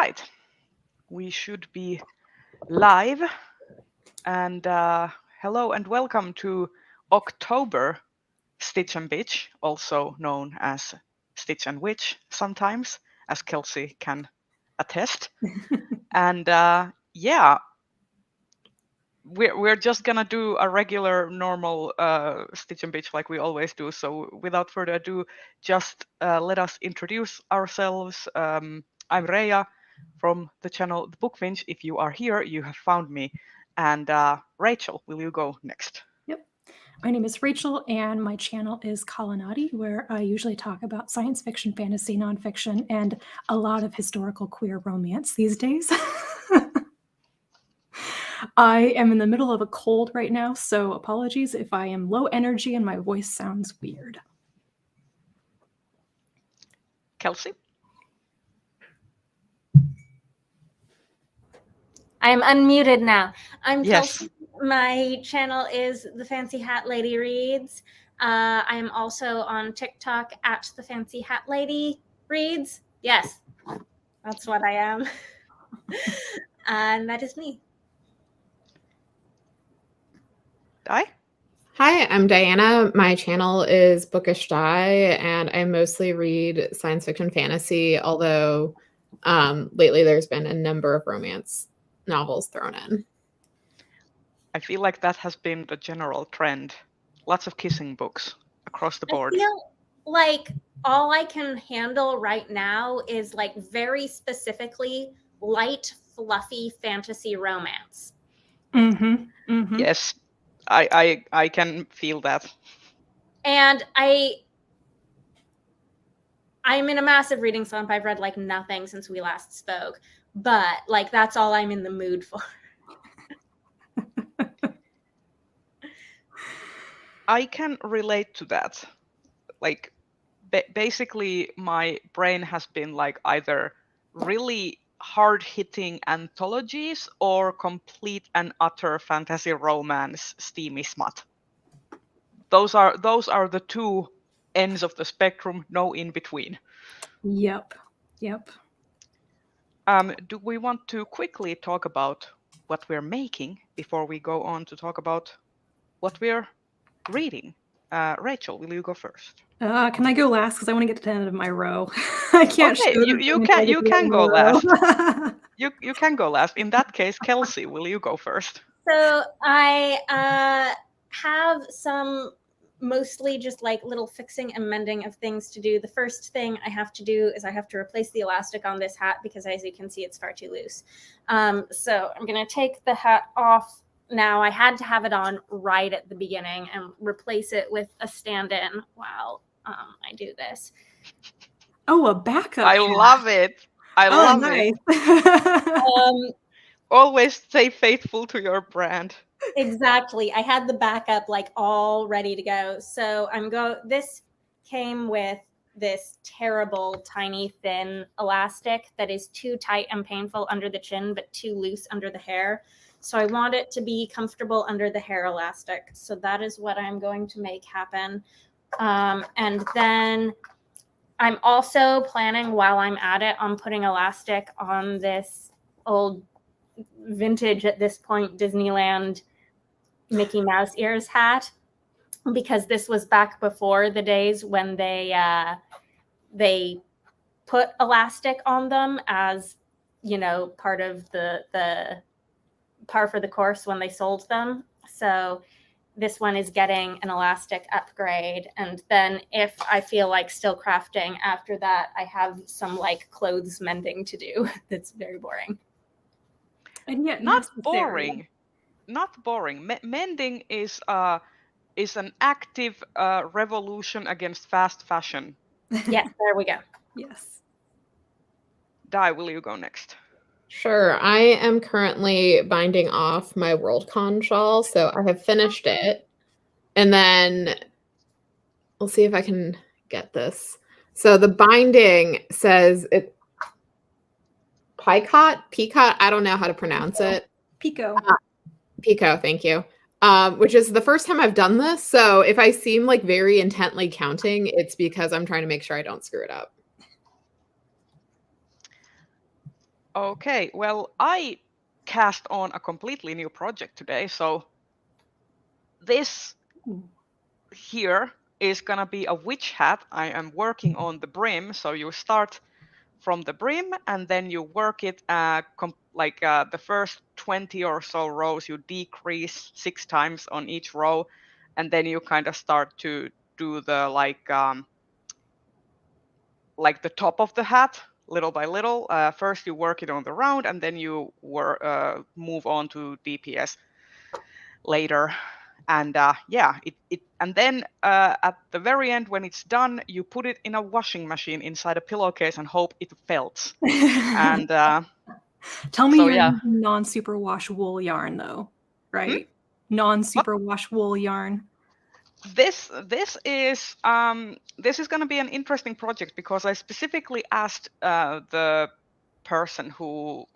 right, we should be live. And hello and welcome to October Stitch and Bitch, also known as Stitch and Witch sometimes, as Kelsey can attest. And yeah, we're just gonna do a regular, normal Stitch and Bitch like we always do. So without further ado, just let us introduce ourselves. I'm Reija from the channel The Bookfinch. If you are here, you have found me. And Rachel, will you go next? Yep. My name is Rachel, and my channel is Colonnati, where I usually talk about science fiction, fantasy, nonfiction, and a lot of historical queer romance these days. I am in the middle of a cold right now, so apologies if I am low energy and my voice sounds weird. Kelsey? I'm unmuted now. I'm Yes. Kelsey. My channel is The Fancy Hat Lady Reads. I am also on TikTok at The Fancy Hat Lady Reads. Yes, that's what I am. And that is me. Di? Hi, I'm Diana. My channel is Bookish Di, and I mostly read science fiction fantasy, although lately there's been a number of romance novels thrown in. I feel like that has been the general trend. Lots of kissing books across the board. I feel like all I can handle right now is like very specifically light, fluffy fantasy romance. Mm-hmm. Mm-hmm. Yes, I can feel that. And I'm in a massive reading slump. I've read like nothing since we last spoke, but like that's all I'm in the mood for. I can relate to that. Like, basically, my brain has been like either really hard-hitting anthologies or complete and utter fantasy romance steamy smut. Those are the two ends of the spectrum, no in between. Yep. Do we want to quickly talk about what we're making before we go on to talk about what we're reading? Rachel, will you go first? Can I go last? Because I want to get to the end of my row. I can't. Okay, show you can go last. You can go last. In that case, Kelsey, will you go first? So I have some mostly just like little fixing and mending of things to do. The first thing I have to do is I have to replace the elastic on this hat because, as you can see, it's far too loose. So I'm going to take the hat off now. I had to have it on right at the beginning and replace it with a stand-in while I do this. Oh, a backup. I love it. I love it. Always stay faithful to your brand. Exactly. I had the backup like all ready to go. So this came with this terrible, tiny, thin elastic that is too tight and painful under the chin, but too loose under the hair. So I want it to be comfortable under the hair elastic. So that is what I'm going to make happen. And then I'm also planning, while I'm at it, on putting elastic on this old vintage, at this point, Disneyland Mickey Mouse ears hat, because this was back before the days when they put elastic on them as, you know, part of the par for the course when they sold them. So this one is getting an elastic upgrade. And then if I feel like still crafting after that, I have some like clothes mending to do. That's very boring. And yet Not necessary. boring. Mending is an active revolution against fast fashion. Yes, there we go. Yes. Di, will you go next? Sure. I am currently binding off my Worldcon shawl, so I have finished it. And then we'll see if I can get this. So the binding says it Peacock, I don't know how to pronounce it. Pico. Pico, thank you. Which is the first time I've done this. So if I seem like very intently counting, it's because I'm trying to make sure I don't screw it up. Okay, well, I cast on a completely new project today. So this Ooh. here is gonna be a witch hat. I am working on the brim. So you start from the brim and then you work it the first 20 or so rows, you decrease 6 times on each row, and then you kind of start to do the like the top of the hat little by little. First you work it on the round and then you move on to DPS later. And yeah, it and then at the very end when it's done, you put it in a washing machine inside a pillowcase and hope it felts. And Tell me so you're yeah. using non-superwash wool yarn though, right? What? Non-superwash wool yarn. This is going to be an interesting project because I specifically asked the person who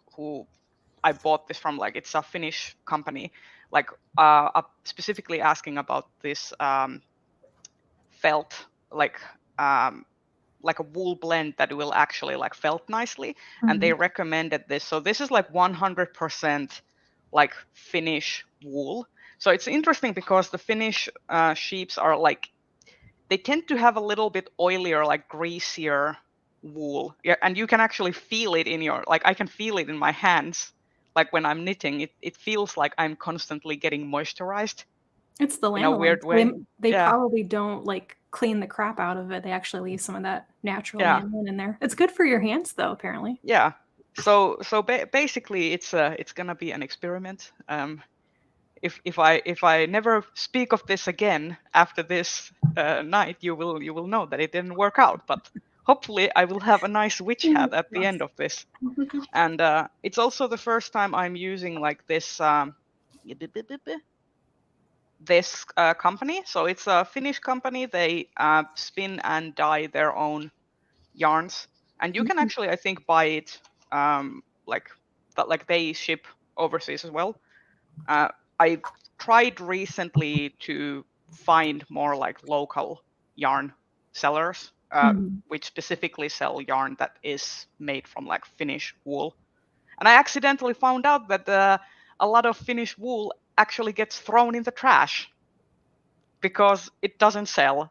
I bought this from, like it's a Finnish company, like specifically asking about this felt like a wool blend that will actually like felt nicely, and they recommended this. So this is like 100% like Finnish wool. So it's interesting because the Finnish sheeps are like, they tend to have a little bit oilier, like greasier wool. Yeah, and you can actually feel it in your, like I can feel it in my hands. Like when I'm knitting, it feels like I'm constantly getting moisturized It's the in a lanolin. weird way. They Yeah. probably don't like clean the crap out of it. They actually leave some of that natural Yeah. lanolin in there. It's good for your hands though, apparently. Yeah. So basically, it's gonna be an experiment. If I never speak of this again after this night, you will know that it didn't work out. But hopefully, I will have a nice witch hat at the end of this. And it's also the first time I'm using like this company. So it's a Finnish company. They spin and dye their own yarns, and you can actually, I think, buy it like they ship overseas as well. I tried recently to find more like local yarn sellers, which specifically sell yarn that is made from like Finnish wool. And I accidentally found out that a lot of Finnish wool actually gets thrown in the trash because it doesn't sell.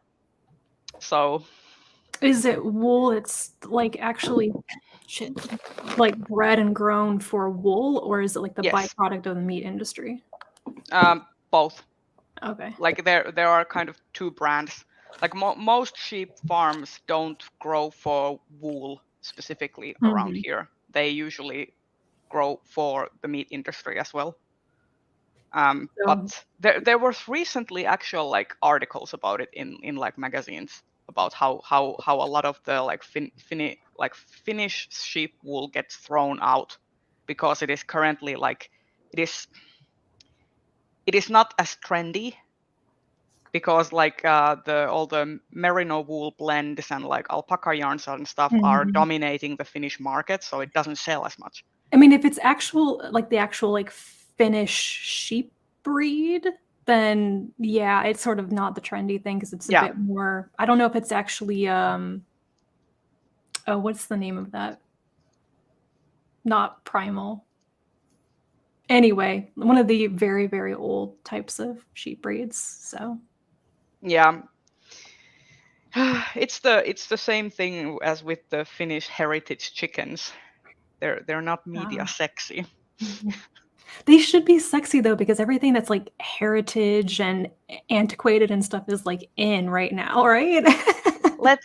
So Is it wool that's like actually like bred and grown for wool, or is it like the yes, byproduct of the meat industry? both. Okay. Like there are kind of two brands. Like most sheep farms don't grow for wool specifically around here. They usually grow for the meat industry as well. But there was recently actual like articles about it in like magazines about how a lot of the like Finnish sheep wool gets thrown out because it is currently like it is not as trendy, because like all the merino wool blends and like alpaca yarns and stuff are dominating the Finnish market, so it doesn't sell as much. I mean, if it's the actual like Finnish sheep breed, then yeah, it's sort of not the trendy thing because it's a bit more. I don't know if it's actually oh, what's the name of that? Not primal. Anyway, one of the very, very old types of sheep breeds. So yeah, it's the same thing as with the Finnish heritage chickens. They're not media sexy. They should be sexy though, because everything that's like heritage and antiquated and stuff is like in right now, right?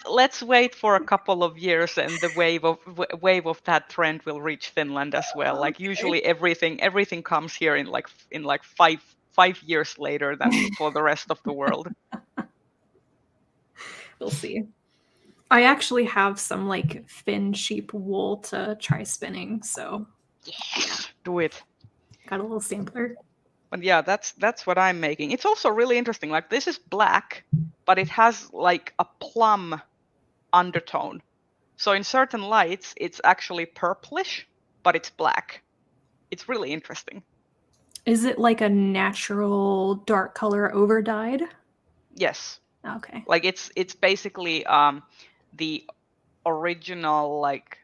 Let's wait for a couple of years, and the wave of that trend will reach Finland as well. Like usually everything comes here in like 5 years later than for the rest of the world. We'll see. I actually have some like Finn sheep wool to try spinning, so yes, do it. Got a little sampler. But yeah, that's what I'm making. It's also really interesting. Like this is black, but it has like a plum undertone. So in certain lights, it's actually purplish, but it's black. It's really interesting. Is it like a natural dark color over dyed? Yes. Okay. Like it's basically the original like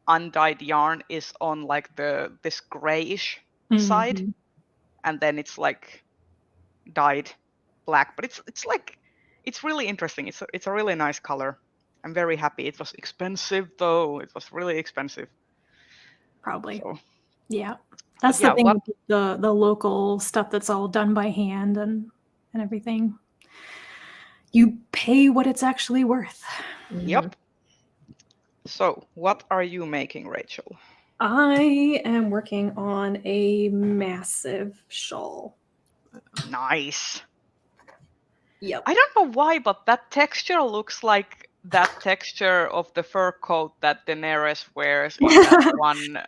undyed yarn is on like this grayish side, Mhm. and then it's like dyed black. But it's really interesting. It's a really nice color. I'm very happy. It was expensive though. It was really expensive. Probably. So Yeah. That's yeah, the thing what with the local stuff that's all done by hand and everything. You pay what it's actually worth. Yep. So what are you making, Rachel? I am working on a massive shawl. Nice. Yep. I don't know why, but that texture looks like that texture of the fur coat that Daenerys wears in that one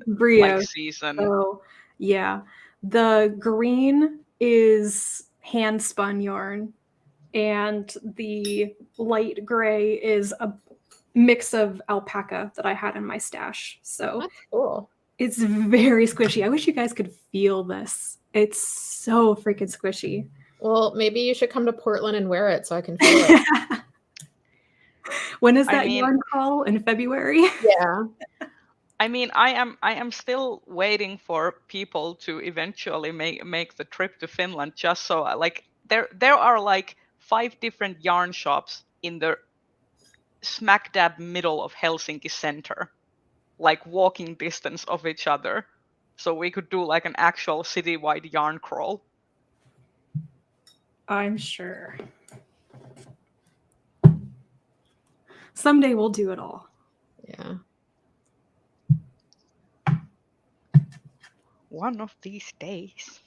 Brio. season. So yeah. The green is hand spun yarn, and the light gray is a mix of alpaca that I had in my stash. So That's cool. it's very squishy. I wish you guys could feel this. It's so freaking squishy. Well, maybe you should come to Portland and wear it so I can feel it. When is I that mean- yarn crawl? In February? Yeah. I mean, I am still waiting for people to eventually make the trip to Finland, just so like there are like 5 different yarn shops in the smack dab middle of Helsinki center, like walking distance of each other. So we could do like an actual citywide yarn crawl. I'm sure. Someday we'll do it all. Yeah. One of these days.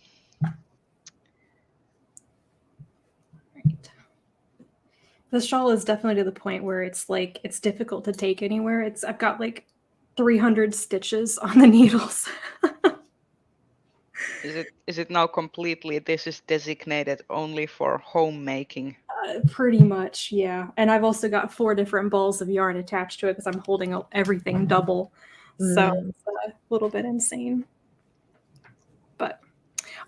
Right. The shawl is definitely to the point where it's like it's difficult to take anywhere. I've got like 300 stitches on the needles. Is it now completely this is designated only for homemaking? Pretty much, yeah. And I've also got 4 different balls of yarn attached to it because I'm holding everything double. So it's a little bit insane. But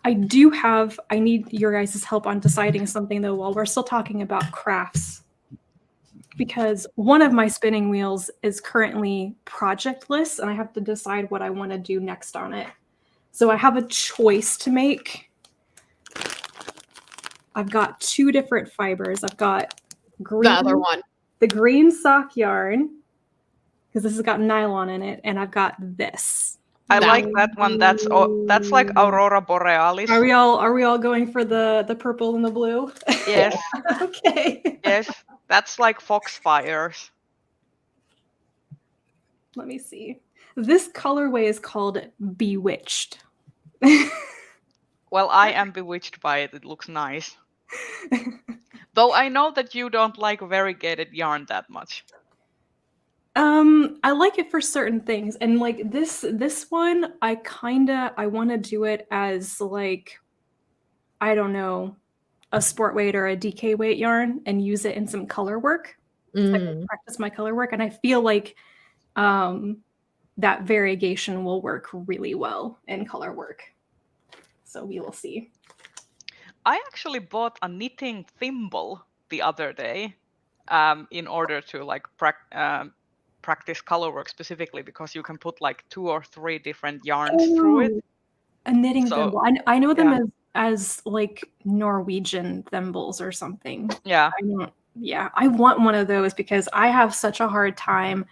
I need your guys' help on deciding something though while we're still talking about crafts. Because one of my spinning wheels is currently projectless and I have to decide what I want to do next on it. So I have a choice to make. I've got 2 different fibers. I've got the green sock yarn, because this has got nylon in it, and I've got this. I like that one. That's like Aurora Borealis. Are we all going for the purple and the blue? Yes. Okay. Yes. That's like Foxfires. Let me see. This colorway is called Bewitched. Well, I am bewitched by it. It looks nice. Though I know that you don't like variegated yarn that much. I like it for certain things, and like this one, I want to do it as like, I don't know, a sport weight or a DK weight yarn and use it in some color work. Like practice my color work, and I feel like that variegation will work really well in color work. So we will see. I actually bought a knitting thimble the other day in order to like practice color work specifically, because you can put like 2 or 3 different yarns through it. A knitting thimble. I know them as like Norwegian thimbles or something. Yeah. I want one of those because I have such a hard time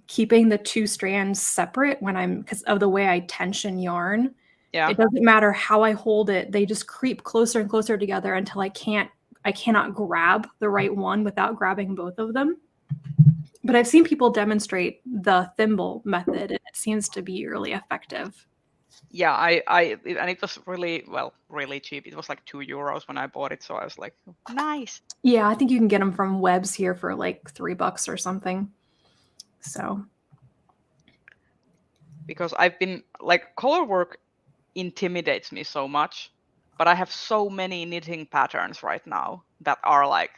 keeping the 2 strands separate because of the way I tension yarn. Yeah. It doesn't matter how I hold it. They just creep closer and closer together until I cannot grab the right one without grabbing both of them. But I've seen people demonstrate the thimble method, and it seems to be really effective. Yeah, and it was really cheap. It was like €2 when I bought it, so I was like, nice. Yeah, I think you can get them from Webs here for like $3 or something. So, because I've been like, color work intimidates me so much, but I have so many knitting patterns right now that are like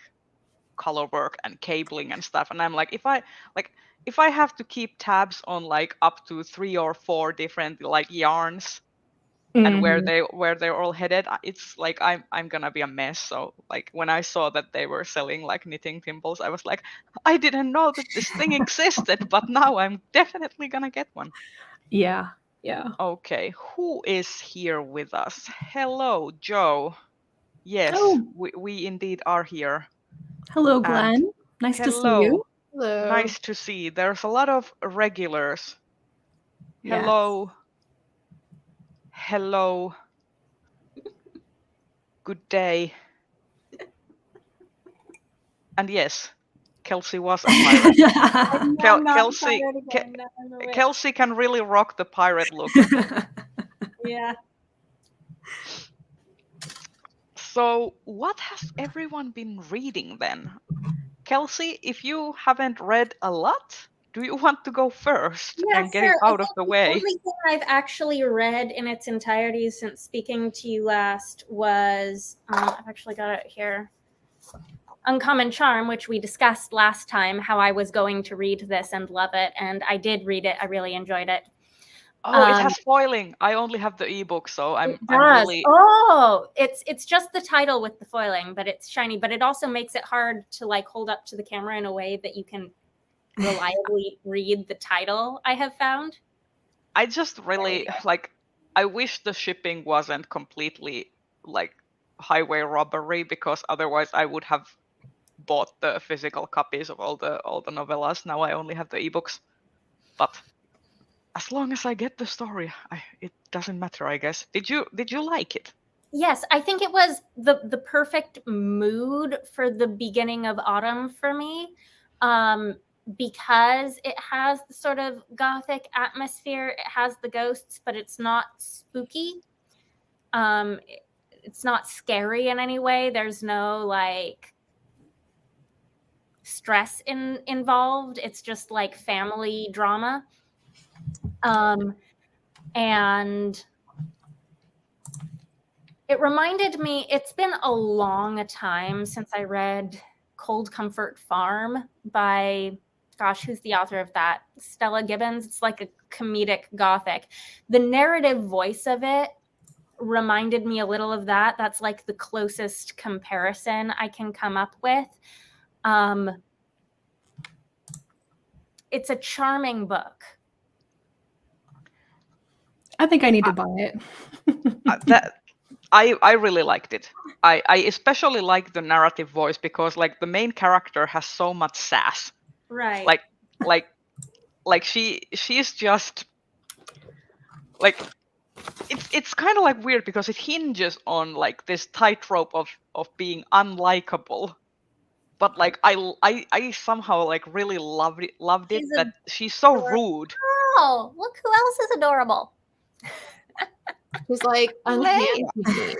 color work and cabling and stuff, and I'm like, if I have to keep tabs on like up to 3 or 4 different like yarns, and where Mhm. they're all headed, it's like I'm gonna be a mess. So like when I saw that they were selling like knitting thimbles, I was like, I didn't know that this thing existed, but now I'm definitely gonna get one. Yeah. Yeah. Okay, who is here with us? Hello, Joe. Yes, Oh, we indeed are here. hello, And Glenn. Nice to see hello, you. Hello. nice to see. There's a lot of regulars. Yes. Hello, hello, good day. And yes, Kelsey was a pirate. No, I'm not Kelsey, tired again. No, I'm a witch. Kelsey can really rock the pirate look. Yeah. So, what has everyone been reading then? Kelsey, if you haven't read a lot, do you want to go first Yeah, and get it sure. I out of think the the way? only thing I've actually read in its entirety since speaking to you last was I've actually got it here. Uncommon Charm, which we discussed last time, how I was going to read this and love it, and I did read it. I really enjoyed it. Oh, it has foiling. I only have the ebook, so It I'm does. really Oh, it's just the title with the foiling, but it's shiny. But it also makes it hard to like hold up to the camera in a way that you can reliably read the title. I have found. I just really like I wish the shipping wasn't completely like highway robbery, because otherwise I would have bought the physical copies of all the novellas. Now I only have the ebooks. But as long as I get the story, it doesn't matter, I guess. Did you like it? Yes, I think it was the perfect mood for the beginning of autumn for me, because it has the sort of gothic atmosphere. It has the ghosts, but it's not spooky. It's not scary in any way. There's no like stress involved. It's just like family drama, and it reminded me, it's been a long time since I read Cold Comfort Farm by, gosh, who's the author of that? Stella Gibbons. It's like a comedic gothic. The narrative voice of it reminded me a little of that. That's like the closest comparison I can come up with. It's a charming book. I think I need to buy it. That I really liked it. I especially like the narrative voice, because like the main character has so much sass. Right. Like she's just like it's kind of like weird, because it hinges on like this tightrope of being unlikable. But like I somehow like really loved it She's that she's so adorable. rude. Oh, look who else is adorable. Who's like, unhand me.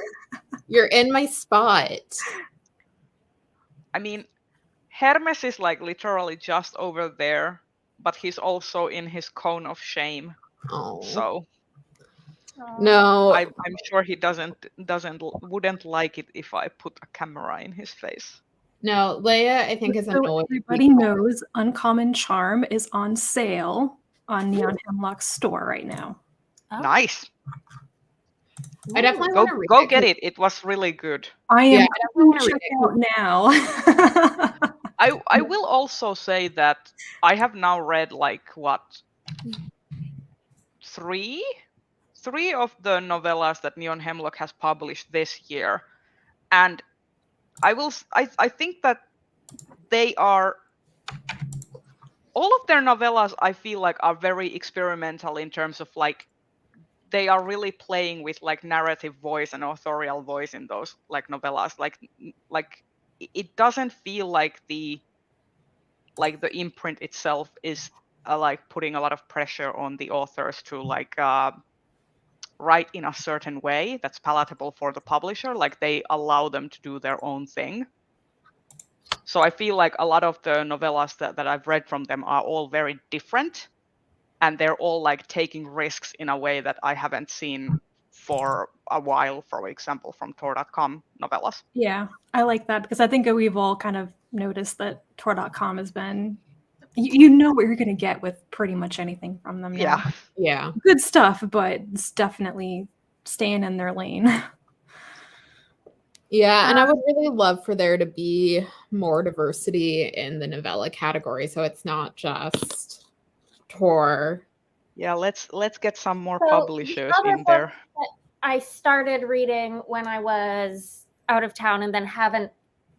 You're in my spot. I mean, Hermes is like literally just over there, but he's also in his cone of shame. Oh. So no. I'm sure he wouldn't like it if I put a camera in his face. No, Leia, I think, is So annoyed. everybody knows Uncommon Charm is on sale on Neon Hemlock's store right now. Oh. Nice. I definitely Go want to read go it. get it. It was really good. I am Yeah, I definitely want to check read it. out now. I will also say that I have now read like what, three of the novellas that Neon Hemlock has published this year, and I think that they are, all of their novellas I feel like are very experimental in terms of like they are really playing with like narrative voice and authorial voice in those like novellas. Like it doesn't feel like the imprint itself is like putting a lot of pressure on the authors to like write in a certain way that's palatable for the publisher. Like they allow them to do their own thing. So I feel like a lot of the novellas that I've read from them are all very different, and they're all like taking risks in a way that I haven't seen for a while, for example, from Tor.com novellas. Yeah, I like that, because I think we've all kind of noticed that Tor.com has been, you know what you're going to get with pretty much anything from them now. Yeah. Yeah. Good stuff, but it's definitely staying in their lane. Yeah, and I would really love for there to be more diversity in the novella category, so it's not just Tor. Yeah, let's get some more So publishers the other in there. book that I started reading when I was out of town and then haven't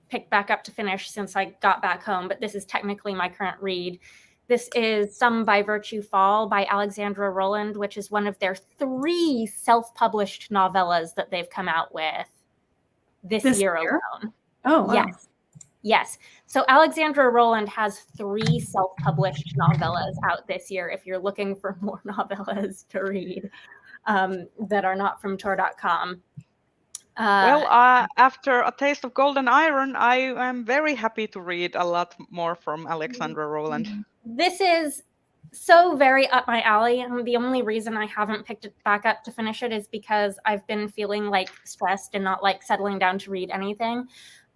picked back up to finish since I got back home, but this is technically my current read. This is Some by Virtue Fall by Alexandra Rowland, which is one of their 3 self-published novellas that they've come out with this year alone. Oh, wow. Yes. Yes. So Alexandra Rowland has 3 self-published novellas out this year if you're looking for more novellas to read that are not from Tor.com. Well, after A Taste of Golden Iron, I am very happy to read a lot more from Alexandra Rowland. This is so very up my alley, and the only reason I haven't picked it back up to finish it is because I've been feeling like stressed and not like settling down to read anything.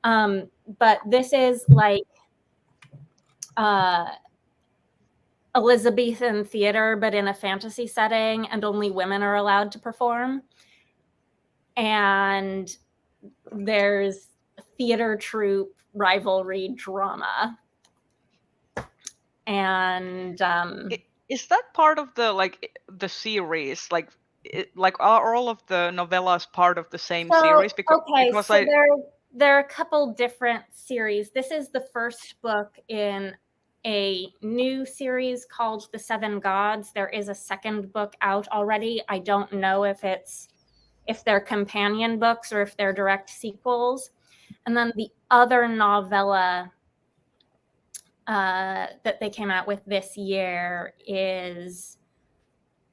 But this is like Elizabethan theater, but in a fantasy setting, and only women are allowed to perform. And there's theater troupe rivalry drama. And is that part of the series? Like are all of the novellas part of the same series? Because there are a couple different series. This is the first book in a new series called The Seven Gods. There is a second book out already. I don't know if they're companion books or if they're direct sequels. And then the other novella that they came out with this year is,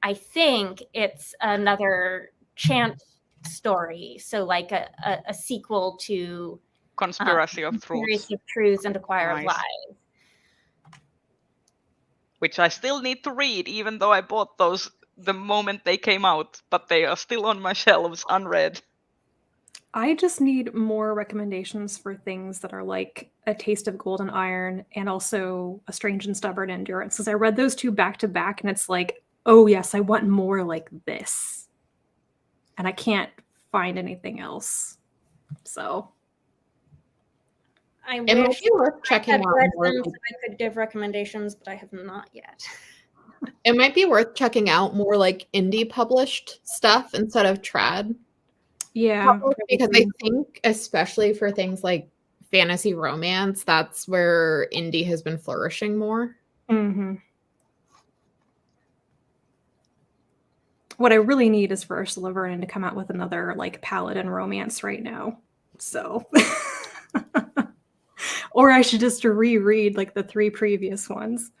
I think it's another chant story. So like a sequel to Conspiracy of Truths and Acquire of Lies. Which I still need to read, even though I bought those the moment they came out, but they are still on my shelves unread. I just need more recommendations for things that are like A Taste of Golden Iron and also A Strange and Stubborn Endurance, because I read those 2 back to back and it's like, oh yes, I want more like this. And I can't find anything else. So I It might wish be worth checking out more. I could give recommendations, but I have not yet. It might be worth checking out more like indie published stuff instead of trad. yeah, Because I think especially for things like fantasy romance, that's where indie has been flourishing more. Mm-hmm. What I really need is for Ursula Vernon to come out with another like paladin romance right now. So or I should just reread like the 3 previous ones.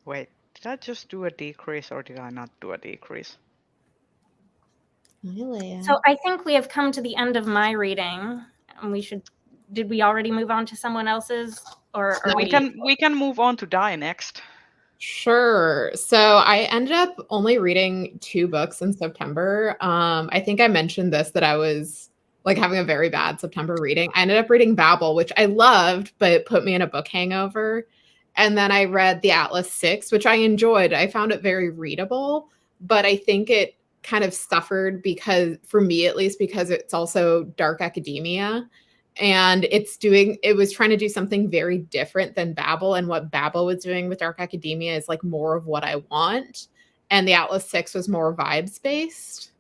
Wait, did I just do a decrease or did I not do a decrease? So I think we have come to the end of my reading, and did we already move on to someone else's, or we can move on to Die next. Sure. So I ended up only reading 2 books in September. I think I mentioned this, that I was like having a very bad September reading. I ended up reading Babel, which I loved, but it put me in a book hangover. And then I read The Atlas 6, which I enjoyed. I found it very readable, but I think it kind of suffered because, for me at least, because it's also dark academia. And it was trying to do something very different than Babel. And what Babel was doing with dark academia is like more of what I want. And The Atlas 6 was more vibes based.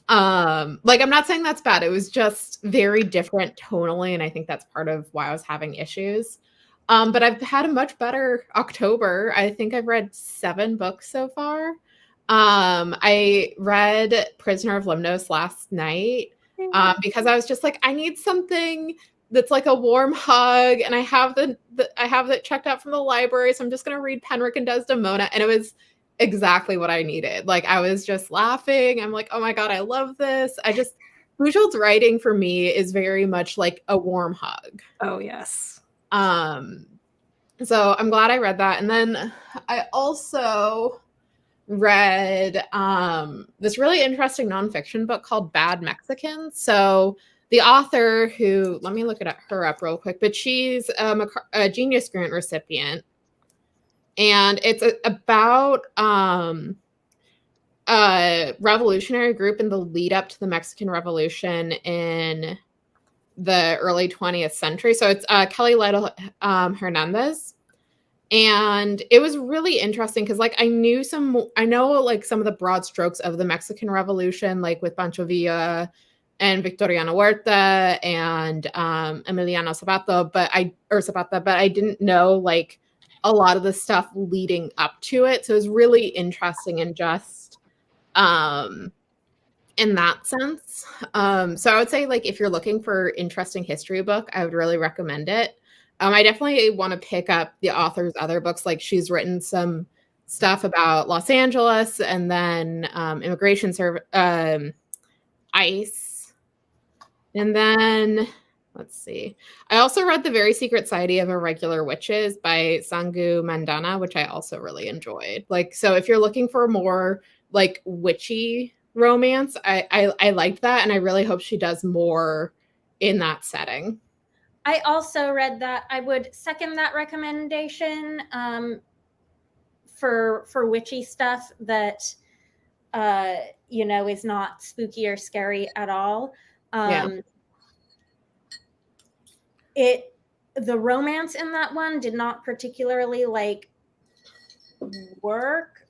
Like, I'm not saying that's bad. It was just very different tonally. And I think that's part of why I was having issues. But I've had a much better October. I think I've read 7 books so far. I read Prisoner of Lemnos last night. Because I was just like, I need something that's like a warm hug, and I have that checked out from the library, so I'm just gonna read Penrick and Desdemona, and it was exactly what I needed. Like, I was just laughing. I'm like, oh my god, I love this. Bujold's writing for me is very much like a warm hug. Oh yes. So I'm glad I read that, and then I also read this really interesting nonfiction book called Bad Mexicans. So the author, who, let me look her up real quick, but she's a Genius Grant recipient. and it's about a revolutionary group in the lead up to the Mexican Revolution in the early 20th century. So it's Kelly Lytle Hernandez. And it was really interesting because like I know like some of the broad strokes of the Mexican Revolution, like with Pancho Villa and Victoriano Huerta and Emiliano Zapata, but I didn't know like a lot of the stuff leading up to it. So it was really interesting and just in that sense. So I would say like if you're looking for interesting history book, I would really recommend it. I definitely want to pick up the author's other books. Like she's written some stuff about Los Angeles and then immigration ICE. And then let's see. I also read The Very Secret Society of Irregular Witches by Sangu Mandana, which I also really enjoyed. Like, so if you're looking for more like witchy romance, I liked that, and I really hope she does more in that setting. I also read that. I would second that recommendation for witchy stuff that is not spooky or scary at all. The romance in that one did not particularly like work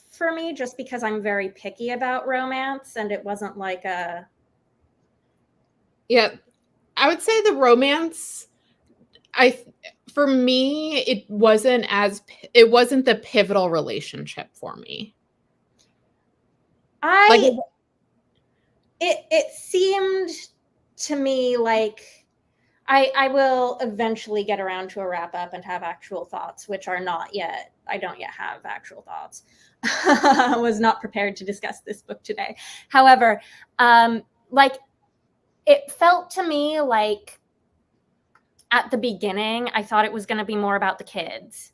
for me, just because I'm very picky about romance, and it wasn't like a. Yeah, I would say the romance. For me, it wasn't the pivotal relationship for me. It seemed to me like I will eventually get around to a wrap up and have actual thoughts, which are not yet. I don't yet have actual thoughts. I was not prepared to discuss this book today. However, like it felt to me like at the beginning, I thought it was going to be more about the kids.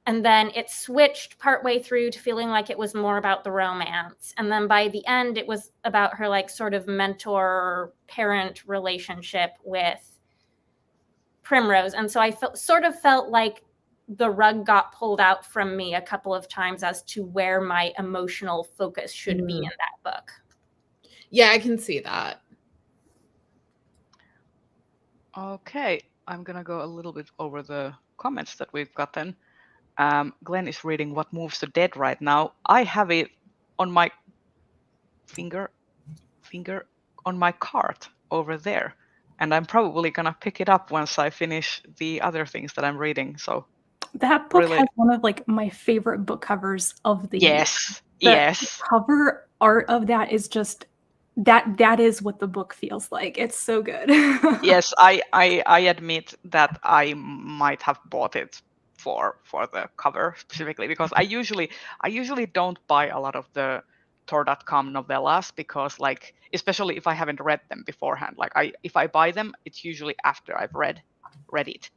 And then it switched partway through to feeling like it was more about the romance. And then by the end, it was about her like sort of mentor-parent relationship with Primrose. And so I sort of felt like the rug got pulled out from me a couple of times as to where my emotional focus should be in that book. Yeah, I can see that. Okay, I'm gonna go a little bit over the comments that we've gotten. Glenn is reading What Moves the Dead right now. I have it on my finger on my cart over there, and I'm probably gonna pick it up once I finish the other things that I'm reading. So that book has one of like my favorite book covers of the year. Yes. Cover art of that is just that is what the book feels like. It's so good. Yes, I admit that I might have bought it for the cover specifically, because I usually don't buy a lot of the Tor.com novellas, because like especially if I haven't read them beforehand, like if I buy them, it's usually after I've read it,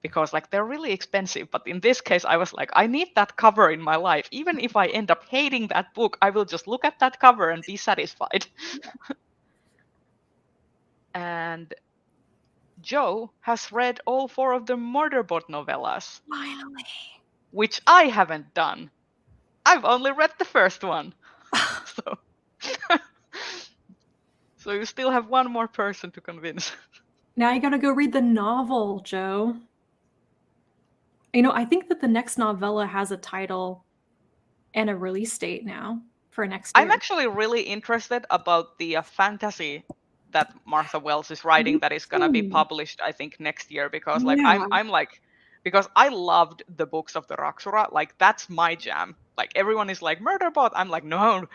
because like they're really expensive. But in this case, I was like, I need that cover in my life. Even if I end up hating that book, I will just look at that cover and be satisfied. And Joe has read all 4 of the Murderbot novellas. Finally. Which I haven't done. I've only read the first one. So you still have one more person to convince. Now you gotta go read the novel, Joe. I think that the next novella has a title and a release date now for next year. I'm actually really interested about the fantasy that Martha Wells is writing that is gonna be published, I think, next year, because like I'm like, because I loved the books of the Raksura, like that's my jam. Like everyone is like Murderbot, I'm like no,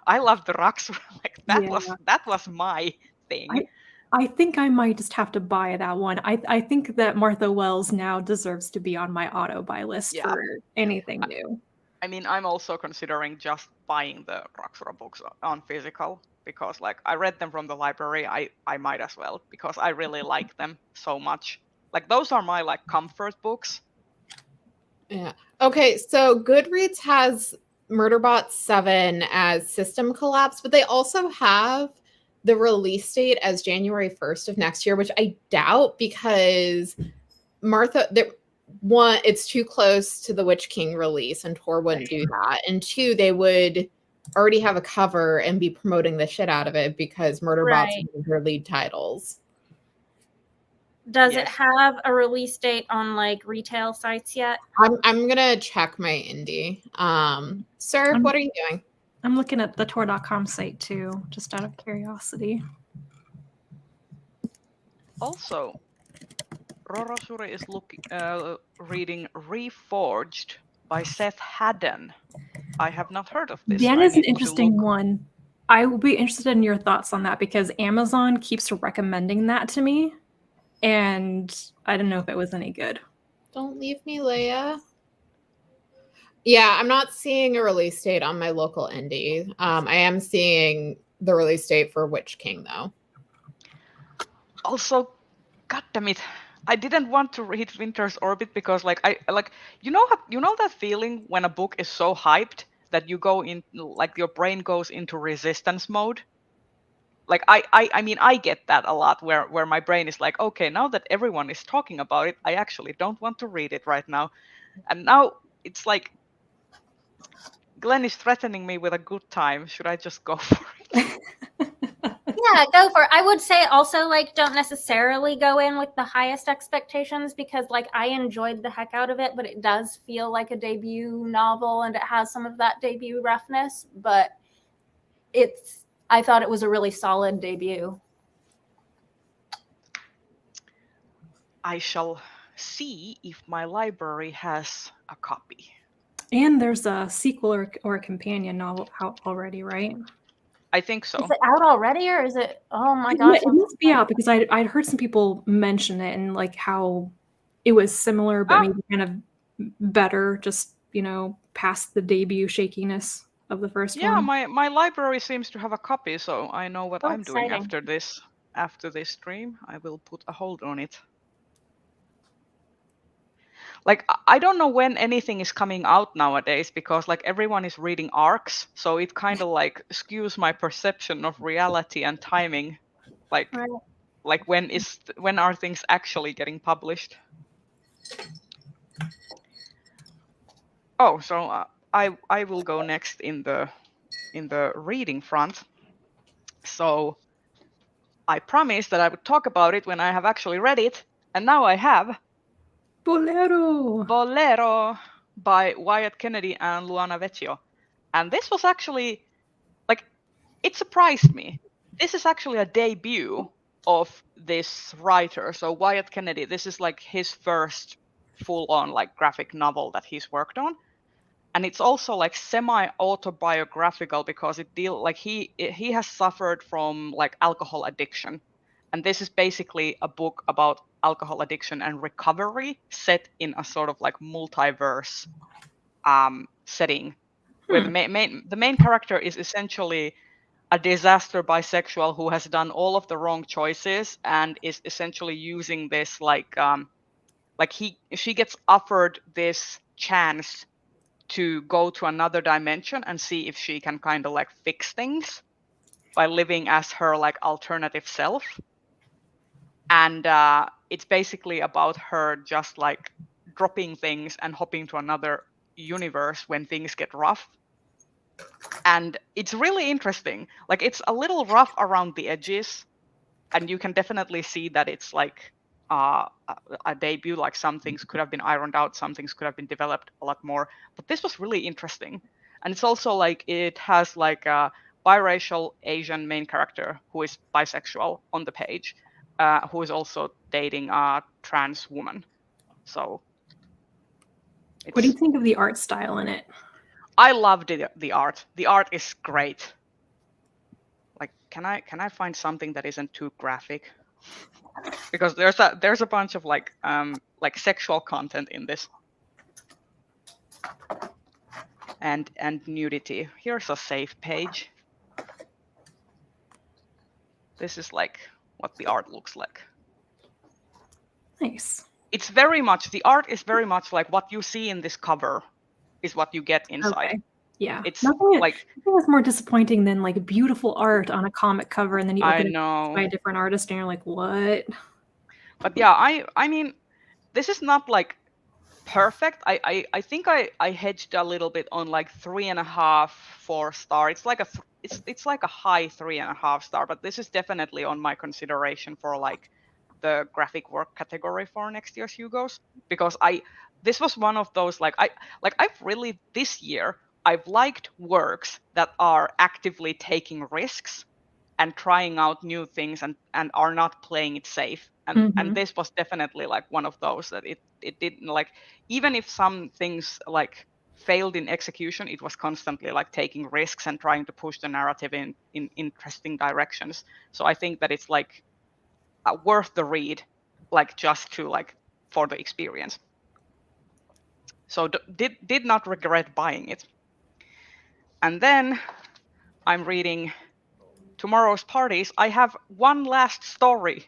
I love the Raksura. Like that was my thing. I think I might just have to buy that one. I think that Martha Wells now deserves to be on my auto buy list for anything new. I mean, I'm also considering just buying the Raksura books on physical, because like I read them from the library. I might as well, because I really like them so much. Like those are my like comfort books. Yeah. Okay, so Goodreads has Murderbot 7 as system collapse, but they also have the release date as January 1st of next year, which I doubt, because one, it's too close to the Witch King release, and Tor wouldn't do that. And two, they would already have a cover and be promoting the shit out of it because Murderbot's Right. one of their lead titles. Does it Yes. have a release date on like retail sites yet? I'm gonna check my indie. Sir, what are you doing? I'm looking at the Tor.com site too, just out of curiosity. Also, Rorosuri is reading Reforged by Seth Haddon. I have not heard of this. Dan I is an need to interesting look. one. I will be interested in your thoughts on that because Amazon keeps recommending that to me, and I don't know if it was any good. Don't leave me, Leia. Yeah, I'm not seeing a release date on my local indie. I am seeing the release date for Witch King, though. Also, goddammit, I didn't want to read Winter's Orbit because, like, you know that feeling when a book is so hyped that you go in, like, your brain goes into resistance mode. Like, I mean, I get that a lot, where my brain is like, okay, now that everyone is talking about it, I actually don't want to read it right now. And now it's like, Glenn is threatening me with a good time. Should I just go for it? Yeah, go for it. I would say also, like, don't necessarily go in with the highest expectations because, like, I enjoyed the heck out of it, but it does feel like a debut novel and it has some of that debut roughness, but I thought it was a really solid debut. I shall see if my library has a copy. And there's a sequel or a companion novel out already, right? I think so. Is it out already or is it? Oh my gosh. It must be out because I'd heard some people mention it and like how it was similar, but maybe kind of better, just, past the debut shakiness of the first Yeah, one. my library seems to have a copy, so I know what I'm doing exciting. after this. After this stream, I will put a hold on it. Like, I don't know when anything is coming out nowadays because, like, everyone is reading arcs, so it kind of like skews my perception of reality and timing. Like, Right. like when are things actually getting published? Oh, so I will go next in the reading front. So I promised that I would talk about it when I have actually read it, and now I have Bolero by Wyatt Kennedy and Luana Vecchio. And this was actually, like, it surprised me. This is actually a debut of this writer. So Wyatt Kennedy, this is like his first full-on like graphic novel that he's worked on. And it's also like semi-autobiographical because he has suffered from like alcohol addiction. And this is basically a book about alcohol addiction and recovery set in a sort of like multiverse setting where the main character is essentially a disaster bisexual who has done all of the wrong choices and is essentially using this she gets offered this chance to go to another dimension and see if she can kind of like fix things by living as her like alternative self. And it's basically about her just like dropping things and hopping to another universe when things get rough. And it's really interesting. Like, it's a little rough around the edges, and you can definitely see that it's like a debut. Like, some things could have been ironed out, some things could have been developed a lot more, but this was really interesting. And it's also like it has like a biracial Asian main character who is bisexual on the page, who is also dating a trans woman. So What do you think of the art style in it? I loved the art. The art is great. Like, can I find something that isn't too graphic? Because there's a bunch of like sexual content in this. And nudity. Here's a safe page. This is like what the art looks like. Nice. It's very much, the art is very much like what you see in this cover is what you get inside. Okay. Yeah. It's nothing like, was more disappointing than like beautiful art on a comic cover and then you open it by a different artist and you're like, what? But yeah, I mean, this is not like perfect. I think I hedged a little bit on like 3.5, 4 star. It's like it's like a high 3.5 star, but this is definitely on my consideration for like the graphic work category for next year's Hugos, because this was one of those I've really this year I've liked works that are actively taking risks and trying out new things and are not playing it safe. And this was definitely like one of those that it didn't like, even if some things like failed in execution, it was constantly like taking risks and trying to push the narrative in interesting directions. So I think that it's like worth the read, like just to like for the experience. So did not regret buying it. And then I'm reading Tomorrow's Parties. I have one last story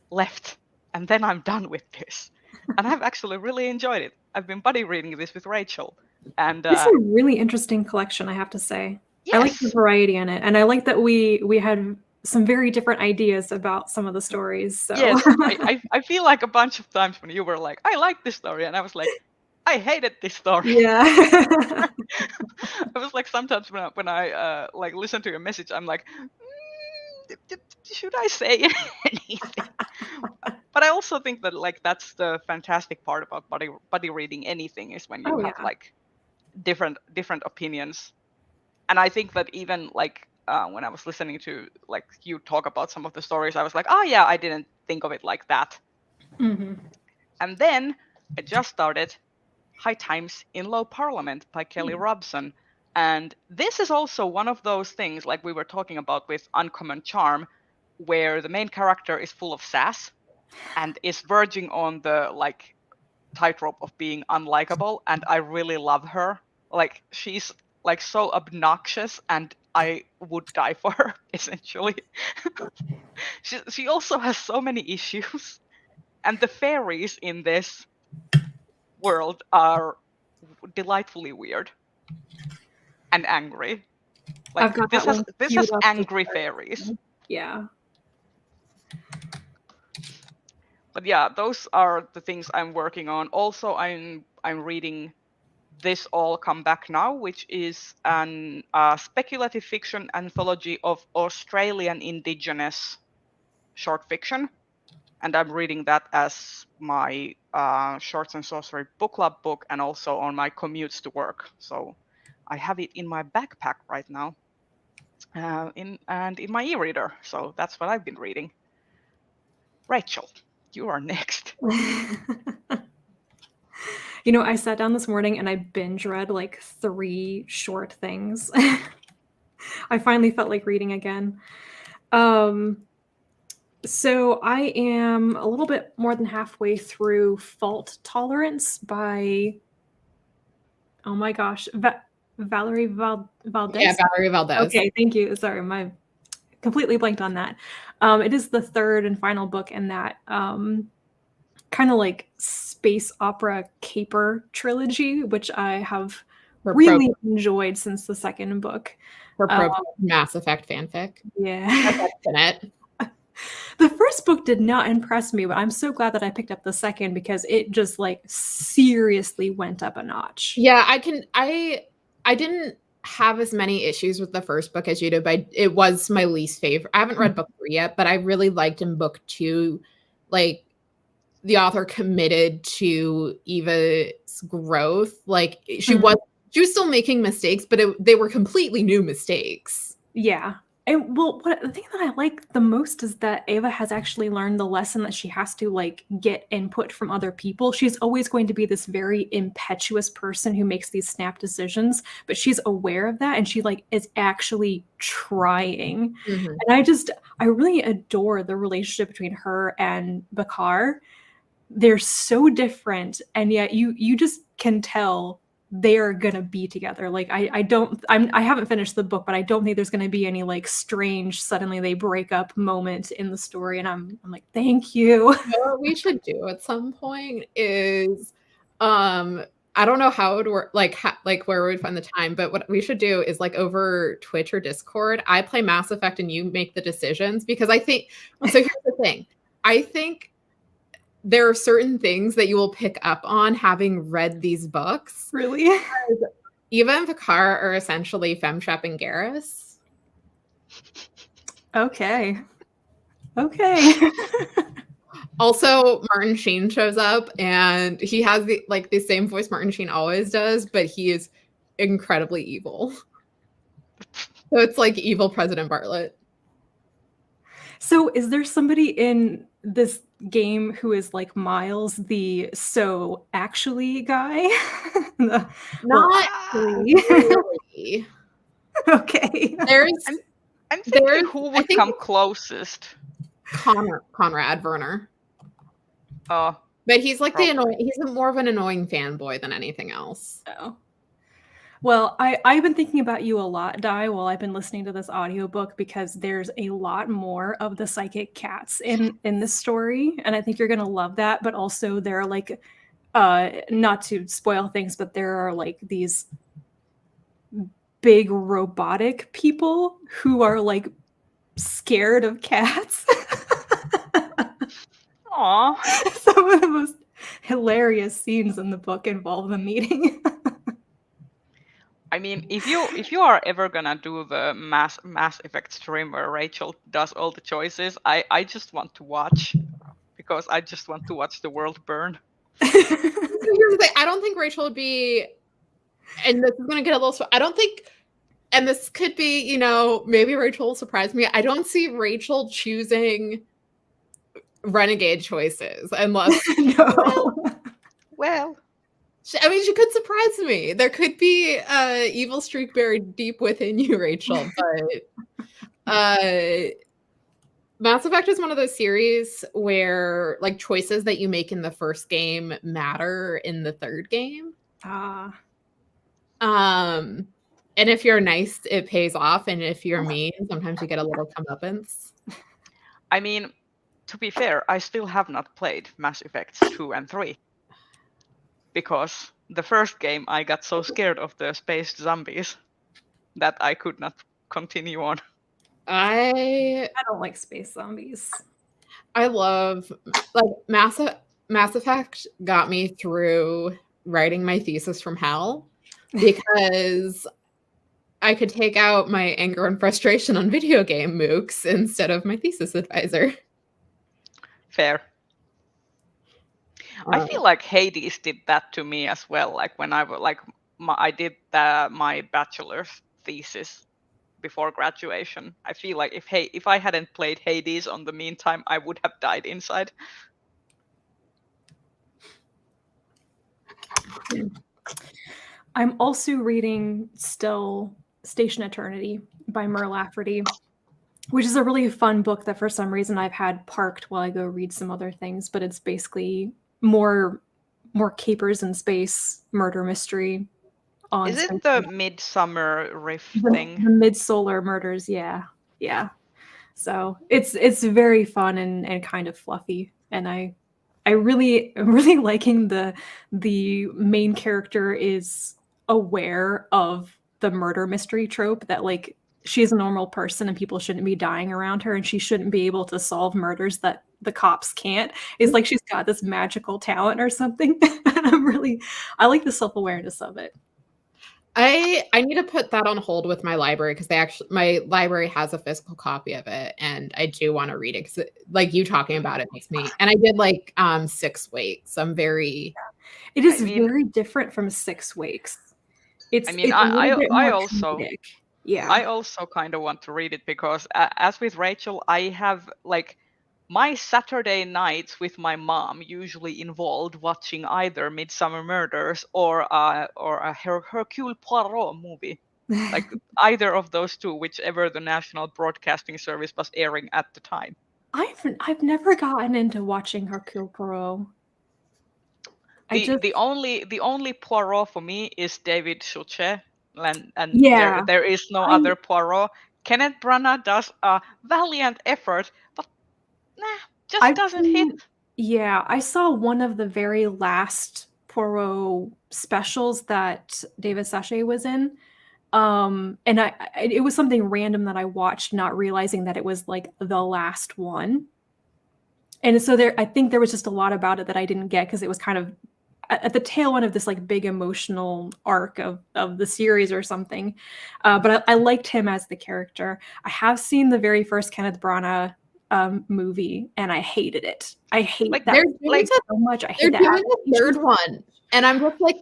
left, and then I'm done with this. And I've actually really enjoyed it. I've been buddy reading this with Rachel. And it's a really interesting collection, I have to say. Yes. I like the variety in it, and I like that we had some very different ideas about some of the stories. So yes, I feel like a bunch of times when you were like, I like this story, and I was like, I hated this story. Yeah. I was like, sometimes when I like listen to your message, I'm like, should I say anything? But I also think that like that's the fantastic part about buddy reading anything, is when you have like different opinions. And I think that even like when I was listening to like you talk about some of the stories, I was like, oh yeah, I didn't think of it like that. And then I just started High Times in Low Parliament by Kelly Robson. And this is also one of those things like we were talking about with Uncommon Charm, where the main character is full of sass and is verging on the like tightrope of being unlikable. And I really love her. Like she's like so obnoxious, and I would die for her essentially. She also has so many issues, and the fairies in this world are delightfully weird and angry. Like this has angry fairies. Yeah. But yeah, those are the things I'm working on. Also, I'm reading This All Come Back Now, which is an speculative fiction anthology of Australian Indigenous short fiction. And I'm reading that as my Shorts and Sorcery book club book, and also on my commutes to work. So I have it in my backpack right now, in my e-reader. So that's what I've been reading. Rachel, you are next. You know, I sat down this morning and I binge read like 3 short things. I finally felt like reading again. So I am a little bit more than halfway through Fault Tolerance by, oh my gosh, Valerie Valdez. Yeah, Valerie Valdez. Okay, thank you. Sorry, my completely blanked on that. It is the 3rd and final book in that kind of like space opera caper trilogy, which I have really enjoyed since the 2nd book. For Mass Effect fanfic. Yeah. In it. The first book did not impress me, but I'm so glad that I picked up the 2nd, because it just like seriously went up a notch. Yeah, I didn't have as many issues with the first book as you did, but it was my least favorite. I haven't read book 3 yet, but I really liked in book 2, like the author committed to Eva's growth. Like she was still making mistakes, but they were completely new mistakes. Yeah. And well, the thing that I like the most is that Ava has actually learned the lesson that she has to like get input from other people. She's always going to be this very impetuous person who makes these snap decisions, but she's aware of that, and she like is actually trying. And I really adore the relationship between her and Bakar. They're so different, and yet you just can tell they're gonna be together. Like I haven't finished the book, but I don't think there's gonna be any like strange suddenly they break up moment in the story. And I'm like, thank you. What we should do at some point is I don't know how it would work, like where we would find the time, but what we should do is like over Twitch or Discord, I play Mass Effect and you make the decisions, because I think so. Here's the thing. I think there are certain things that you will pick up on having read these books. Really? Eva and Picard are essentially Femshep and Garrus. Okay. Okay. Also, Martin Sheen shows up, and he has the same voice Martin Sheen always does, but he is incredibly evil. So it's like evil President Bartlett. So is there somebody in this game who is like Miles, the so actually guy? Not really. really. Okay. I'm thinking who would come closest. Conrad Werner. Oh, but he's like probably. he's more of an annoying fanboy than anything else. Oh. Well, I've been thinking about you a lot, Di, while I've been listening to this audiobook, because there's a lot more of the psychic cats in this story, and I think you're gonna love that. But also there are like not to spoil things, but there are like these big robotic people who are like scared of cats. Aw. Some of the most hilarious scenes in the book involve them meeting. I mean, if you are ever gonna do the Mass Effect stream where Rachel does all the choices, I just want to watch, because I just want to watch the world burn. Here's the thing, I don't think Rachel would be, and this is gonna get a little. I don't think, and this could be, you know, maybe Rachel will surprise me. I don't see Rachel choosing renegade choices unless No. Well, I mean, she could surprise me. There could be evil streak buried deep within you, Rachel. But Mass Effect is one of those series where like choices that you make in the first game matter in the third game. Ah. And if you're nice, it pays off, and if you're mean, sometimes you get a little comeuppance. I mean, to be fair, I still have not played Mass Effects 2 and 3. Because the first game I got so scared of the space zombies that I could not continue on. I don't like space zombies. I love like Mass Effect got me through writing my thesis from hell, because I could take out my anger and frustration on video game mooks instead of my thesis advisor. Fair. I feel like Hades did that to me as well. Like when I did my bachelor's thesis before graduation. I feel like if I hadn't played Hades on the meantime, I would have died inside. I'm also reading still Station Eternity by Mur Lafferty, which is a really fun book that for some reason I've had parked while I go read some other things, but it's basically more capers in space murder mystery. Is it the Midsummer Rift thing? The Mid-Solar Murders, yeah. So it's very fun and kind of fluffy, and I'm really liking the main character is aware of the murder mystery trope that like she's a normal person and people shouldn't be dying around her and she shouldn't be able to solve murders that the cops can't. It's like she's got this magical talent or something. And I like the self-awareness of it. I need to put that on hold with my library, because my library has a physical copy of it, and I do want to read it, because like you talking about it makes me, and I did like 6 Wakes. I'm very. It is very different from 6 Wakes. I also comedic. Yeah. I also kind of want to read it, because as with Rachel, I have like my Saturday nights with my mom usually involved watching either Midsummer Murders or a Hercule Poirot movie. Like either of those two, whichever the National Broadcasting Service was airing at the time. I've never gotten into watching Hercule Poirot. The only Poirot for me is David Suchet, and yeah. there is no other Poirot. Kenneth Branagh does a valiant effort, but just doesn't hit. Yeah, I saw one of the very last Poirot specials that David Suchet was in. And it was something random that I watched, not realizing that it was like the last one. And so I think there was just a lot about it that I didn't get because it was kind of at the tail end of this like big emotional arc of the series or something. But I liked him as the character. I have seen the very first Kenneth Branagh movie, and I hated it. I hate Like, that they're like so much. I They're hate that. doing a third one, and I'm just like,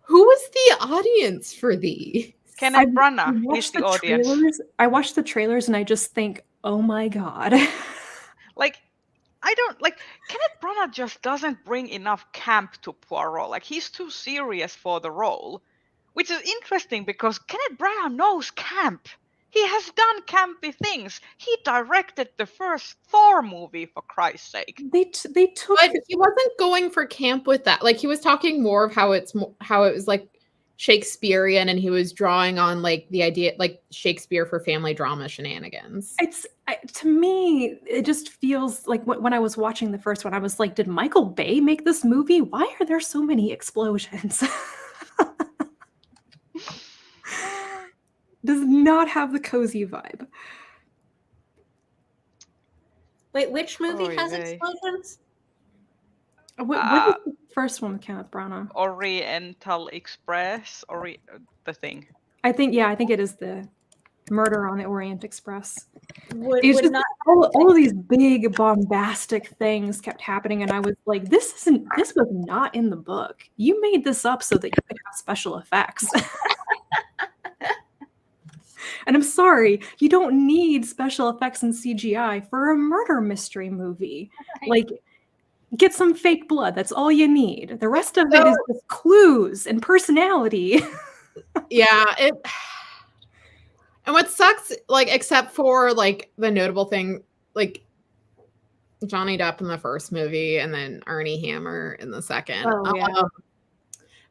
who was the audience for these? Kenneth I Branagh, he's watched the audience. trailers. I watched the trailers, and I just think, oh my god. Like, I don't like Kenneth Branagh just doesn't bring enough camp to Poirot. Like, he's too serious for the role, which is interesting because Kenneth Branagh knows camp. He has done campy things. He directed the first Thor movie, for Christ's sake. They took But he wasn't going for camp with that. Like, he was talking more of how it was like Shakespearean, and he was drawing on like the idea, like Shakespeare for family drama shenanigans. To me, it just feels like when I was watching the first one, I was like, did Michael Bay make this movie? Why are there so many explosions? Does not have the cozy vibe. Wait, which movie Oy has vey. explosions? What is the first one with Kenneth Branagh? Oriental Express, the thing. I think it is the Murder on the Orient Express. Would It's just not all of these big bombastic things kept happening, and I was like, this was not in the book. You made this up so that you could have special effects. And I'm sorry, you don't need special effects and CGI for a murder mystery movie. Like, get some fake blood. That's all you need. The rest of it is just clues and personality. Yeah, and what sucks, like, except for like the notable thing, like Johnny Depp in the first movie and then Armie Hammer in the second. Oh, yeah.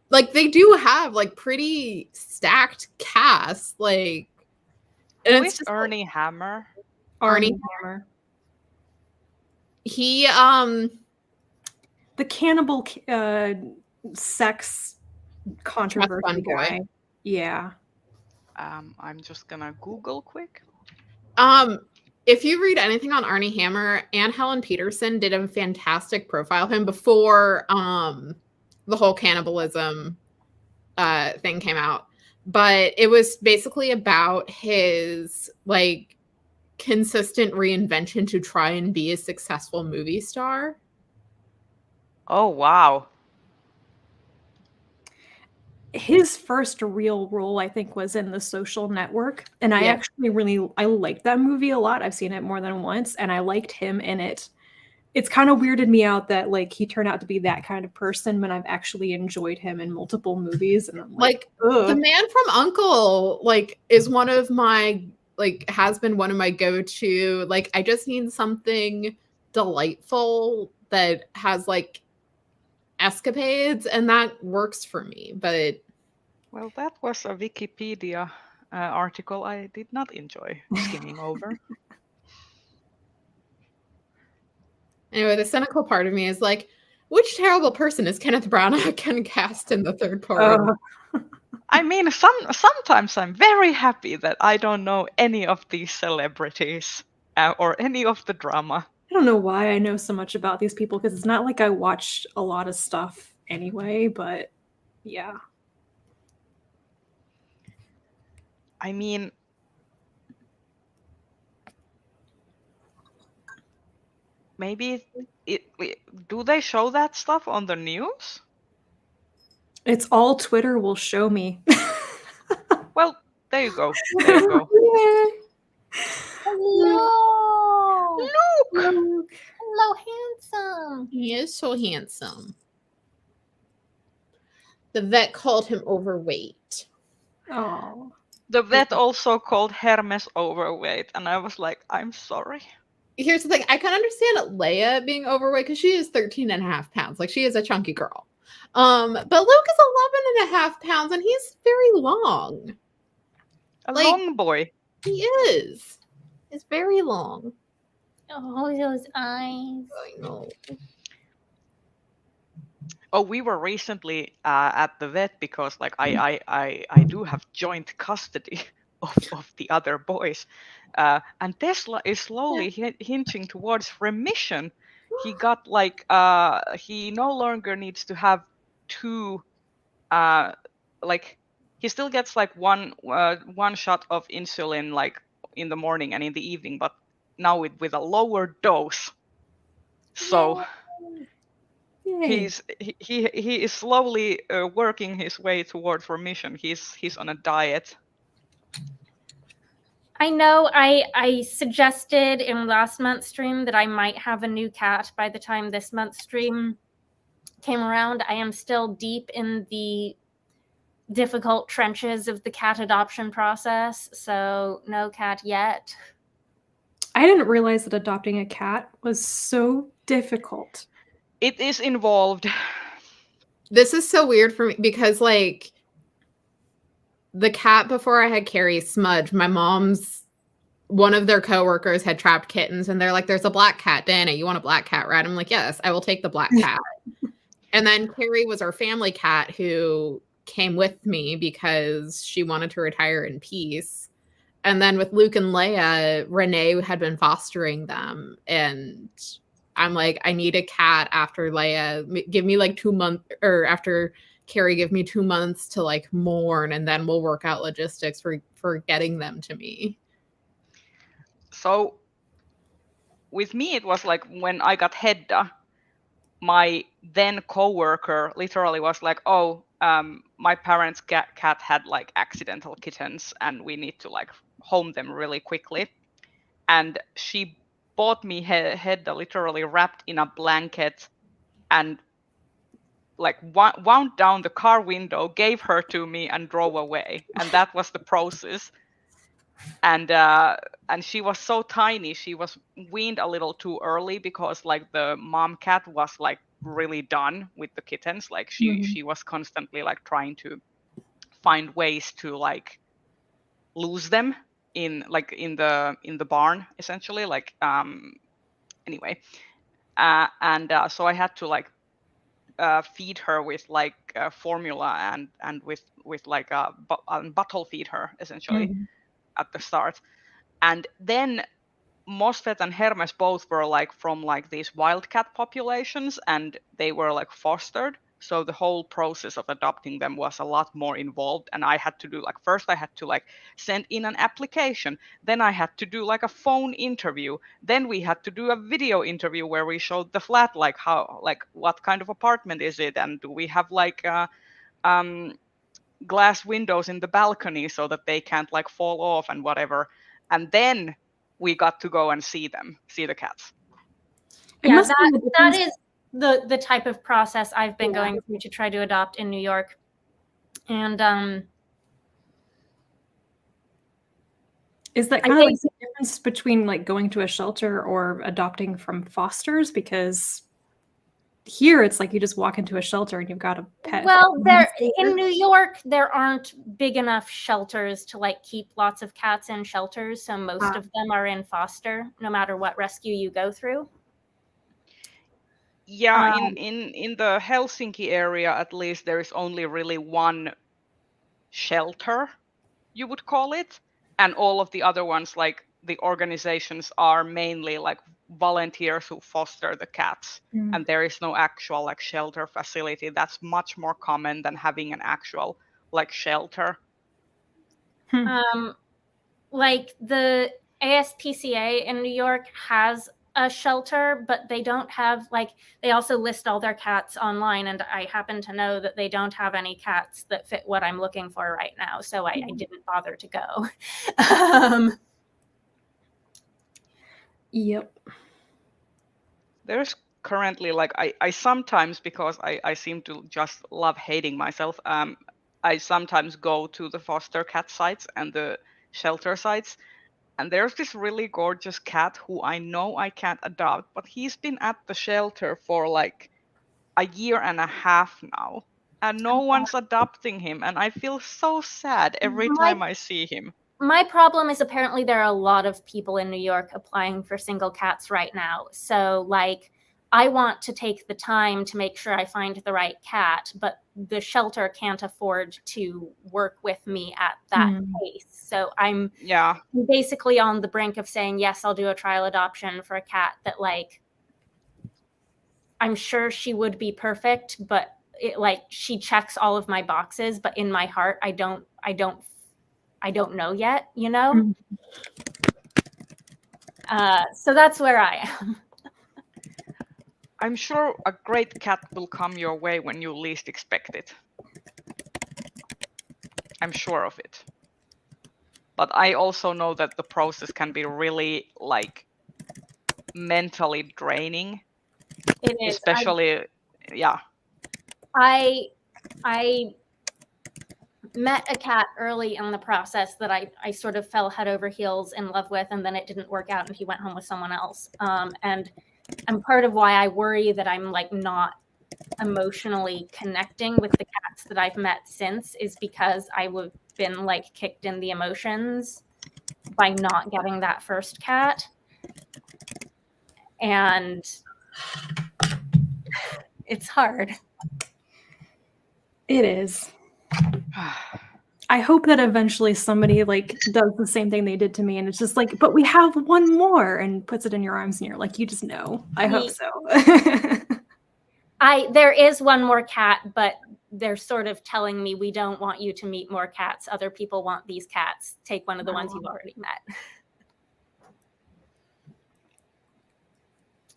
Like, they do have like pretty stacked casts, like, and Who it's is just Armie Hammer? Armie Hammer. He The cannibal sex controversy fun boy. guy. Yeah. I'm just gonna Google quick. If you read anything on Armie Hammer, Anne Helen Peterson did a fantastic profile of him before the whole cannibalism thing came out. But it was basically about his like consistent reinvention to try and be a successful movie star. Oh, wow. His first real role, I think, was in The Social Network. And I Yeah. actually I liked that movie a lot. I've seen it more than once, and I liked him in it. It's kind of weirded me out that like he turned out to be that kind of person when I've actually enjoyed him in multiple movies. And I'm like, The Man from U.N.C.L.E. like is one of my has been one of my go-to. Like, I just need something delightful that has like escapades, and that works for me. But Well, that was a Wikipedia article I did not enjoy skimming over. anyway, the cynical part of me is like, which terrible person is Kenneth Branagh can cast in the third part? I mean, sometimes I'm very happy that I don't know any of these celebrities or any of the drama. I don't know why I know so much about these people, because it's not like I watch a lot of stuff anyway, but yeah. I mean, maybe do they show that stuff on the news? It's all Twitter will show me. Well, there you go. There you go. Hello. Look! Hello, handsome. He is so handsome. The vet called him overweight. Oh. The vet also called Hermes overweight, and I was like, I'm sorry. Here's the thing. I can understand Leia being overweight because she is 13 and a half pounds. Like, she is a chunky girl. But Luke is 11 and a half pounds, and he's very long. A Like- long boy. He is. He's very long. Oh, those eyes. I know. Oh, we were recently at the vet because, like, I do have joint custody of the other boys, and Tesla is slowly hinging towards remission. he got like he no longer needs to have two like he still gets like one shot of insulin like in the morning and in the evening, but now with a lower dose. So Yay. he is slowly working his way towards remission. He's on a diet. I know I suggested in last month's stream that I might have a new cat by the time this month's stream came around. I am still deep in the difficult trenches of the cat adoption process, so no cat yet. I didn't realize that adopting a cat was so difficult. It is involved. This is so weird for me because, like, the cat before I had Carrie, Smudge, my mom's, one of their coworkers had trapped kittens, and they're like, there's a black cat, Dana, you want a black cat, right? I'm like, yes, I will take the black cat. And then Carrie was our family cat who came with me because she wanted to retire in peace. And then with Luke and Leia, Renee had been fostering them. And I'm like, I need a cat after Leia. Give me like 2 months, or after Carrie, give me 2 months to like mourn, and then we'll work out logistics for getting them to me. So with me, it was like when I got Hedda, my then coworker literally was like, oh, my parents' cat had like accidental kittens and we need to like home them really quickly. And she bought me Hedda literally wrapped in a blanket and like wound down the car window, gave her to me and drove away. And that was the process. And she was so tiny. She was weaned a little too early because like the mom cat was like really done with the kittens. Like she was constantly like trying to find ways to like lose them in the barn, essentially. Like anyway, so I had to like feed her with like formula and with like a bottle feed her essentially at the start. And then Mosfet and Hermes both were like from like these wildcat populations, and they were like fostered. So the whole process of adopting them was a lot more involved. And I had to do like, first I had to like send in an application. Then I had to do like a phone interview. Then we had to do a video interview where we showed the flat, like how, like what kind of apartment is it? And do we have like glass windows in the balcony so that they can't like fall off and whatever. And then we got to go and see the cats. Yeah, that is the type of process I've been going through to try to adopt in New York. And is that kind of like the difference between like going to a shelter or adopting from fosters? Because here it's like you just walk into a shelter and you've got a pet. Well, in New York, there aren't big enough shelters to like keep lots of cats in shelters. So most of them are in foster, no matter what rescue you go through. Yeah, in the Helsinki area, at least, there is only really one shelter, you would call it. And all of the other ones, like the organizations, are mainly like volunteers who foster the cats. And there is no actual like shelter facility. That's much more common than having an actual like shelter. Like the ASPCA in New York has a shelter, but they don't have like, they also list all their cats online, and I happen to know that they don't have any cats that fit what I'm looking for right now, so I didn't bother to go. Yep. There's currently like I sometimes, because I seem to just love hating myself, I sometimes go to the foster cat sites and the shelter sites. And there's this really gorgeous cat who I know I can't adopt, but he's been at the shelter for like a year and a half now. And no one's adopting him. And I feel so sad every time I see him. My problem is apparently there are a lot of people in New York applying for single cats right now. So like, I want to take the time to make sure I find the right cat, but the shelter can't afford to work with me at that pace. So I'm basically on the brink of saying, yes, I'll do a trial adoption for a cat that like I'm sure she would be perfect, but like she checks all of my boxes, but in my heart, I don't know yet, you know? So that's where I am. I'm sure a great cat will come your way when you least expect it. I'm sure of it. But I also know that the process can be really like mentally draining. It is. Especially, yeah. I met a cat early in the process that I sort of fell head over heels in love with, and then it didn't work out and he went home with someone else. And part of why I worry that I'm like not emotionally connecting with the cats that I've met since is because I would been like kicked in the emotions by not getting that first cat. And it's hard. It is. I hope that eventually somebody like does the same thing they did to me, and it's just like, but we have one more, and puts it in your arms, and you're like, you just know. I hope so. There is one more cat, but they're sort of telling me we don't want you to meet more cats. Other people want these cats. Take one of the ones you've already met.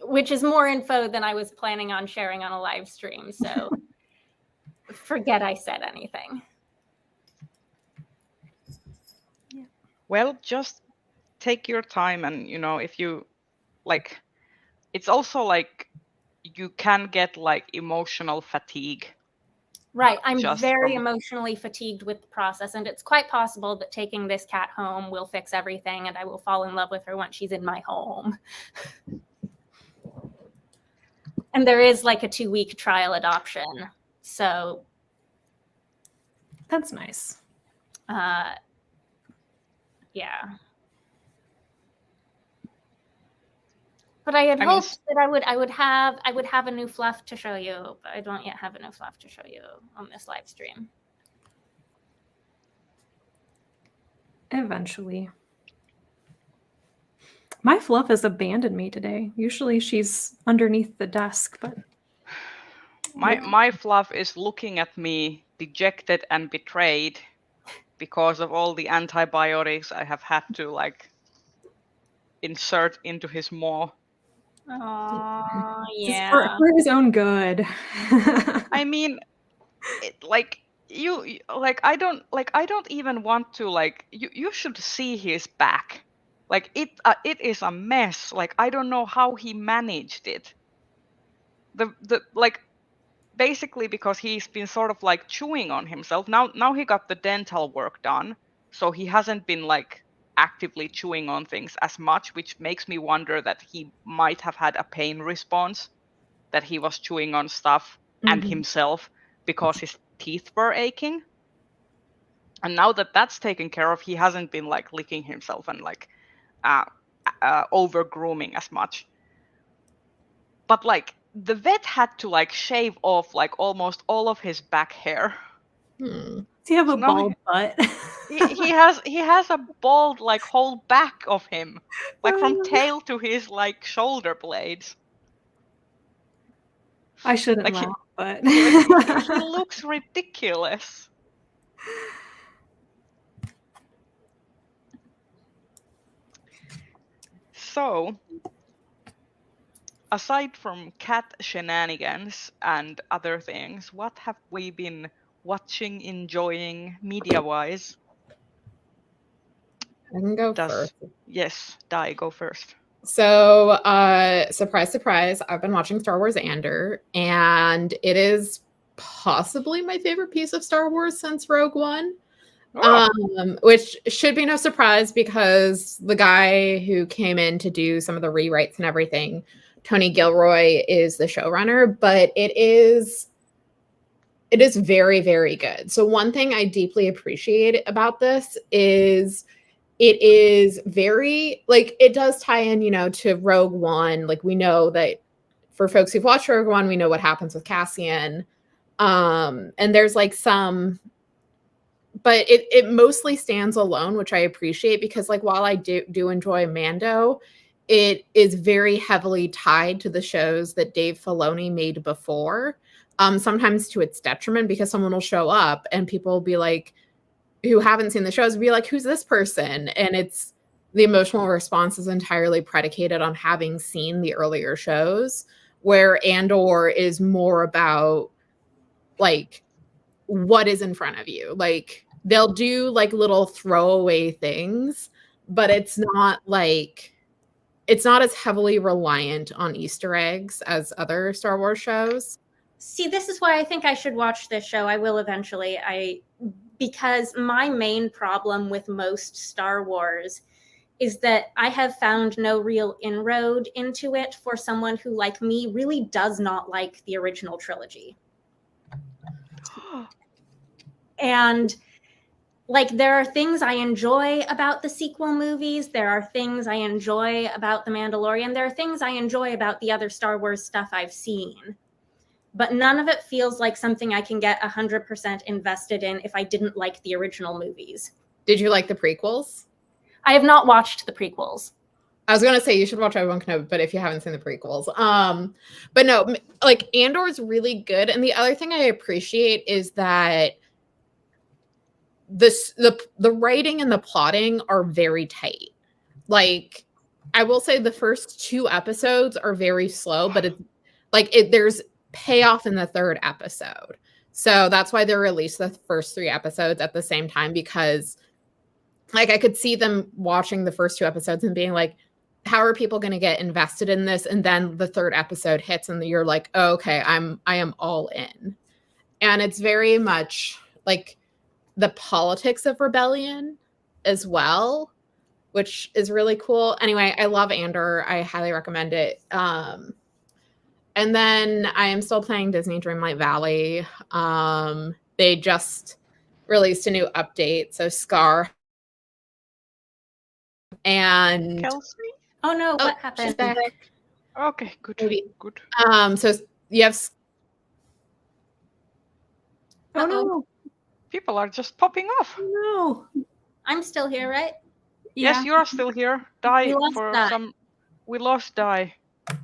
Which is more info than I was planning on sharing on a live stream. So forget I said anything. Well, just take your time, and you know, if you like, it's also like you can get like emotional fatigue. Right. I'm very emotionally fatigued with the process, and it's quite possible that taking this cat home will fix everything and I will fall in love with her once she's in my home. And there is like a 2-week trial adoption. So that's nice. Yeah. But I had hoped that I would have a new fluff to show you, but I don't yet have a new fluff to show you on this live stream. Eventually. My fluff has abandoned me today. Usually she's underneath the desk, but my fluff is looking at me dejected and betrayed because of all the antibiotics I have had to like insert into his maw. Oh, yeah. For his own good. I mean, I don't even want to like. You should see his back. Like it is a mess. Like I don't know how he managed it. Basically because he's been sort of like chewing on himself. Now he got the dental work done, so he hasn't been like actively chewing on things as much, which makes me wonder that he might have had a pain response, that he was chewing on stuff and himself because his teeth were aching. And now that that's taken care of, he hasn't been like licking himself and like over grooming as much. But like the vet had to like shave off like almost all of his back hair. Does he have a bald butt? he has a bald like whole back of him, like from tail to his like shoulder blades. I shouldn't laugh, but he looks ridiculous. So, aside from cat shenanigans and other things, what have we been watching, enjoying, media-wise? I can go first. Yes, Dai, go first. So, surprise, surprise, I've been watching Star Wars Andor, and it is possibly my favorite piece of Star Wars since Rogue One. Which should be no surprise because the guy who came in to do some of the rewrites and everything, Tony Gilroy, is the showrunner, but it is very, very good. So one thing I deeply appreciate about this is it is very, like, it does tie in, you know, to Rogue One. Like, we know that for folks who've watched Rogue One, we know what happens with Cassian. And there's like some, but it mostly stands alone, which I appreciate because like while I do enjoy Mando, it is very heavily tied to the shows that Dave Filoni made before, sometimes to its detriment, because someone will show up and people will be like, who haven't seen the shows, be like, who's this person? And it's the emotional response is entirely predicated on having seen the earlier shows, where Andor is more about like what is in front of you. Like they'll do like little throwaway things, but it's not as heavily reliant on Easter eggs as other Star Wars shows. See, this is why I think I should watch this show. I will eventually. Because my main problem with most Star Wars is that I have found no real inroad into it for someone who, like me, really does not like the original trilogy. And like, there are things I enjoy about the sequel movies. There are things I enjoy about The Mandalorian. There are things I enjoy about the other Star Wars stuff I've seen. But none of it feels like something I can get 100% invested in if I didn't like the original movies. Did you like the prequels? I have not watched the prequels. I was going to say you should watch Obi-Wan Kenobi, but if you haven't seen the prequels. But no, like Andor is really good. And the other thing I appreciate is that the writing and the plotting are very tight. Like, I will say the first 2 episodes are very slow, but it's like there's payoff in the 3rd episode. So that's why they released the first 3 episodes at the same time, because like I could see them watching the first 2 episodes and being like, how are people going to get invested in this? And then the 3rd episode hits and you're like, oh, okay, I am all in. And it's very much like the politics of rebellion as well, which is really cool. Anyway, I love Andor. I highly recommend it. And then I am still playing Disney Dreamlight Valley. They just released a new update. So Scar and Kelsey? Oh no, what happened? She's back. Okay, good. Maybe. Good. So you have Oh no. People are just popping off. Oh no. I'm still here, right? Yes, you are still here. Die We lost for Di. some. We lost Die.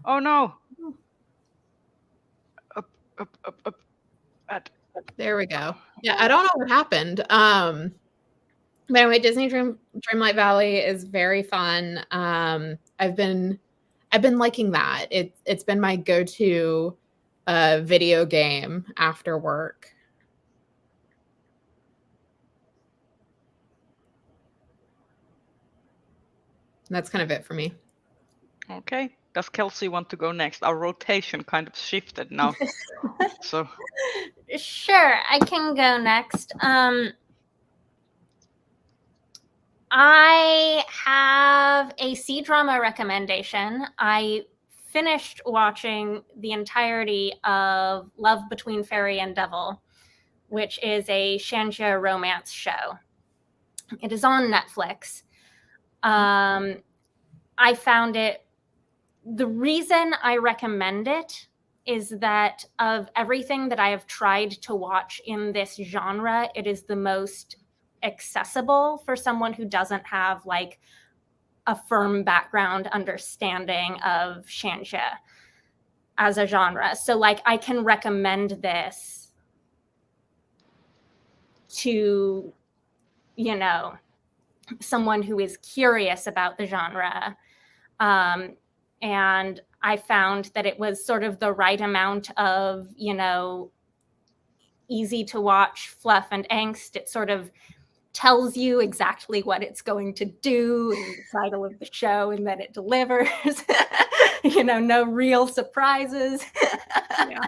Oh no. Up. There we go. Yeah, I don't know what happened. But anyway, Disney Dreamlight Valley is very fun. I've been liking that. It's been my go-to video game after work. And that's kind of it for me. Okay. Does Kelsey want to go next? Our rotation kind of shifted now. So Sure, I can go next. I have a C-drama recommendation. I finished watching the entirety of Love Between Fairy and Devil, which is a Shanxia romance show. It is on Netflix. I found it. The reason I recommend it is that of everything that I have tried to watch in this genre, it is the most accessible for someone who doesn't have like a firm background understanding of Shanxia as a genre. So like I can recommend this to, you know, someone who is curious about the genre. And I found that it was sort of the right amount of, you know, easy to watch fluff and angst. It sort of tells you exactly what it's going to do in the title of the show, and then it delivers. You know, no real surprises. Yeah.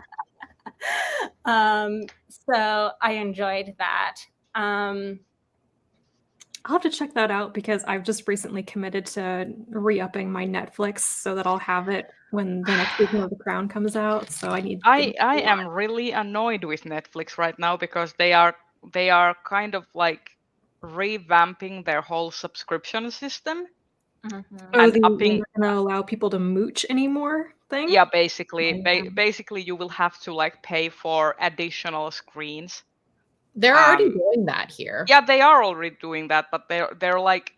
So I enjoyed that. I'll have to check that out because I've just recently committed to re-upping my Netflix so that I'll have it when the next season of The Crown comes out. So I am really annoyed with Netflix right now because they are kind of like revamping their whole subscription system. Mm-hmm. And they're upping. not going to allow people to mooch anymore thing? Yeah, basically, Yeah. basically you will have to like pay for additional screens. They're already doing that here. Yeah, they are already doing that, but they're like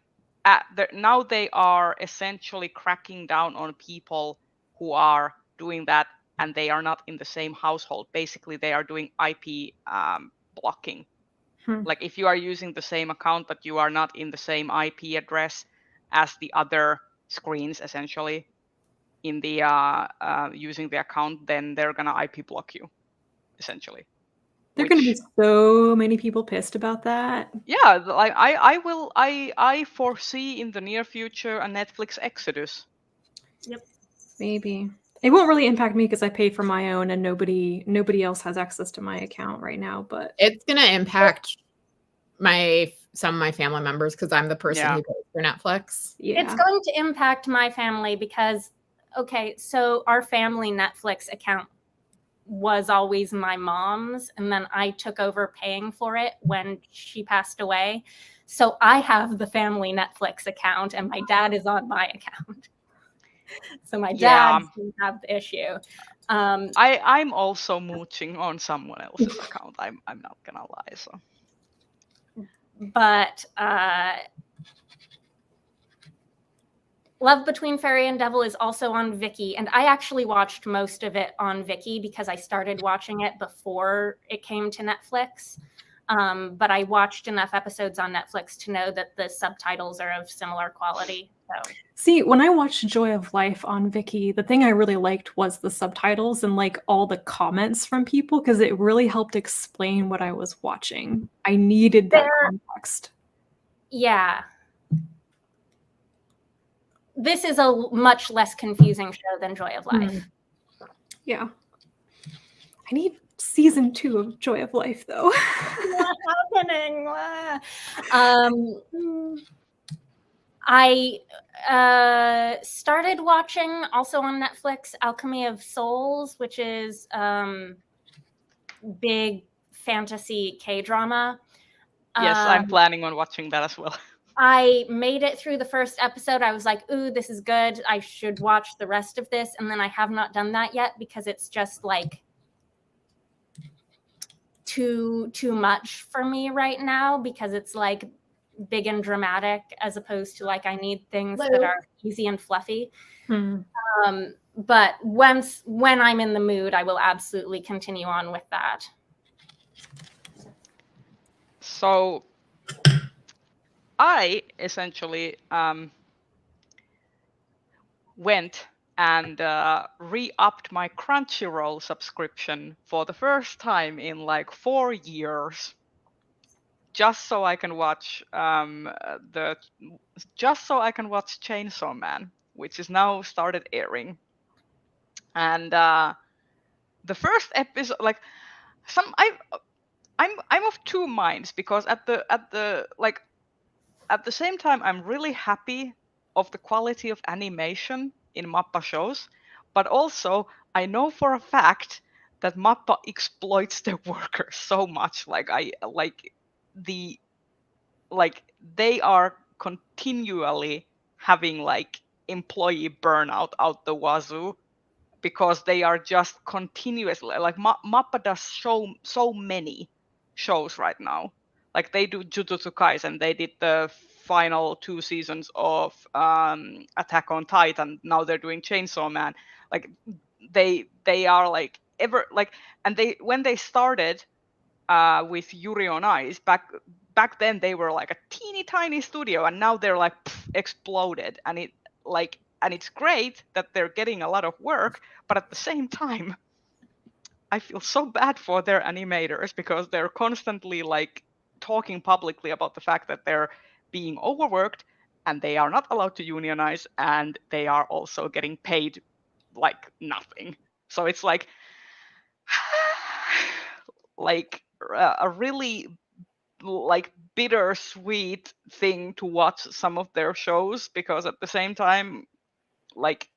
now they are essentially cracking down on people who are doing that, and they are not in the same household. Basically, they are doing IP blocking. Like if you are using the same account, but you are not in the same IP address as the other screens, essentially, in the using the account, then they're gonna IP block you, essentially. There are going to be so many people pissed about that. Yeah, like I foresee in the near future a Netflix exodus. Yep. Maybe. It won't really impact me because I pay for my own and nobody else has access to my account right now, but It's gonna impact some of my family members because I'm the person who pays for Netflix. yeah. It's going to impact my family because, okay, so our family Netflix account was always my mom's, and then I took over paying for it when she passed away. So I have the family Netflix account, and my dad is on my account. So my dad doesn't have the issue. I'm also mooching on someone else's account. I'm not gonna lie. So, but Love Between Fairy and Devil is also on Viki, and I actually watched most of it on Viki because I started watching it before it came to Netflix. But I watched enough episodes on Netflix to know that the subtitles are of similar quality. So. See, when I watched Joy of Life on Viki, the thing I really liked was the subtitles and like all the comments from people because it really helped explain what I was watching. I needed that context. Yeah. This is a much less confusing show than Joy of Life. Yeah. I need season 2 of Joy of Life, though. What's happening? I started watching also on Netflix Alchemy of Souls, which is big fantasy K-drama. Yes, I'm planning on watching that as well. I made it through the first episode. I was like, ooh, this is good. I should watch the rest of this. And then I have not done that yet because it's just like too much for me right now because it's like big and dramatic as opposed to like I need things that are easy and fluffy. But when I'm in the mood, I will absolutely continue on with that. So I essentially went and re-upped my Crunchyroll subscription for the first time in like 4 years, just so I can watch Chainsaw Man, which is now started airing. And the first episode, like I'm of two minds because at the same time I'm really happy of the quality of animation in Mappa shows, but also I know for a fact that Mappa exploits their workers so much. They are continually having like employee burnout out the wazoo because they are just continuously like Mappa does so many shows right now. Like they do Jujutsu Kaisen, they did the final 2 seasons of Attack on Titan. Now they're doing Chainsaw Man. Like they are like ever like, and when they started with Yuri on Ice back then they were like a teeny tiny studio, and now they're like exploded, and it's great that they're getting a lot of work, but at the same time I feel so bad for their animators because they're constantly like talking publicly about the fact that they're being overworked and they are not allowed to unionize, and they are also getting paid like nothing. So it's like like a really like bittersweet thing to watch some of their shows, because at the same time, like,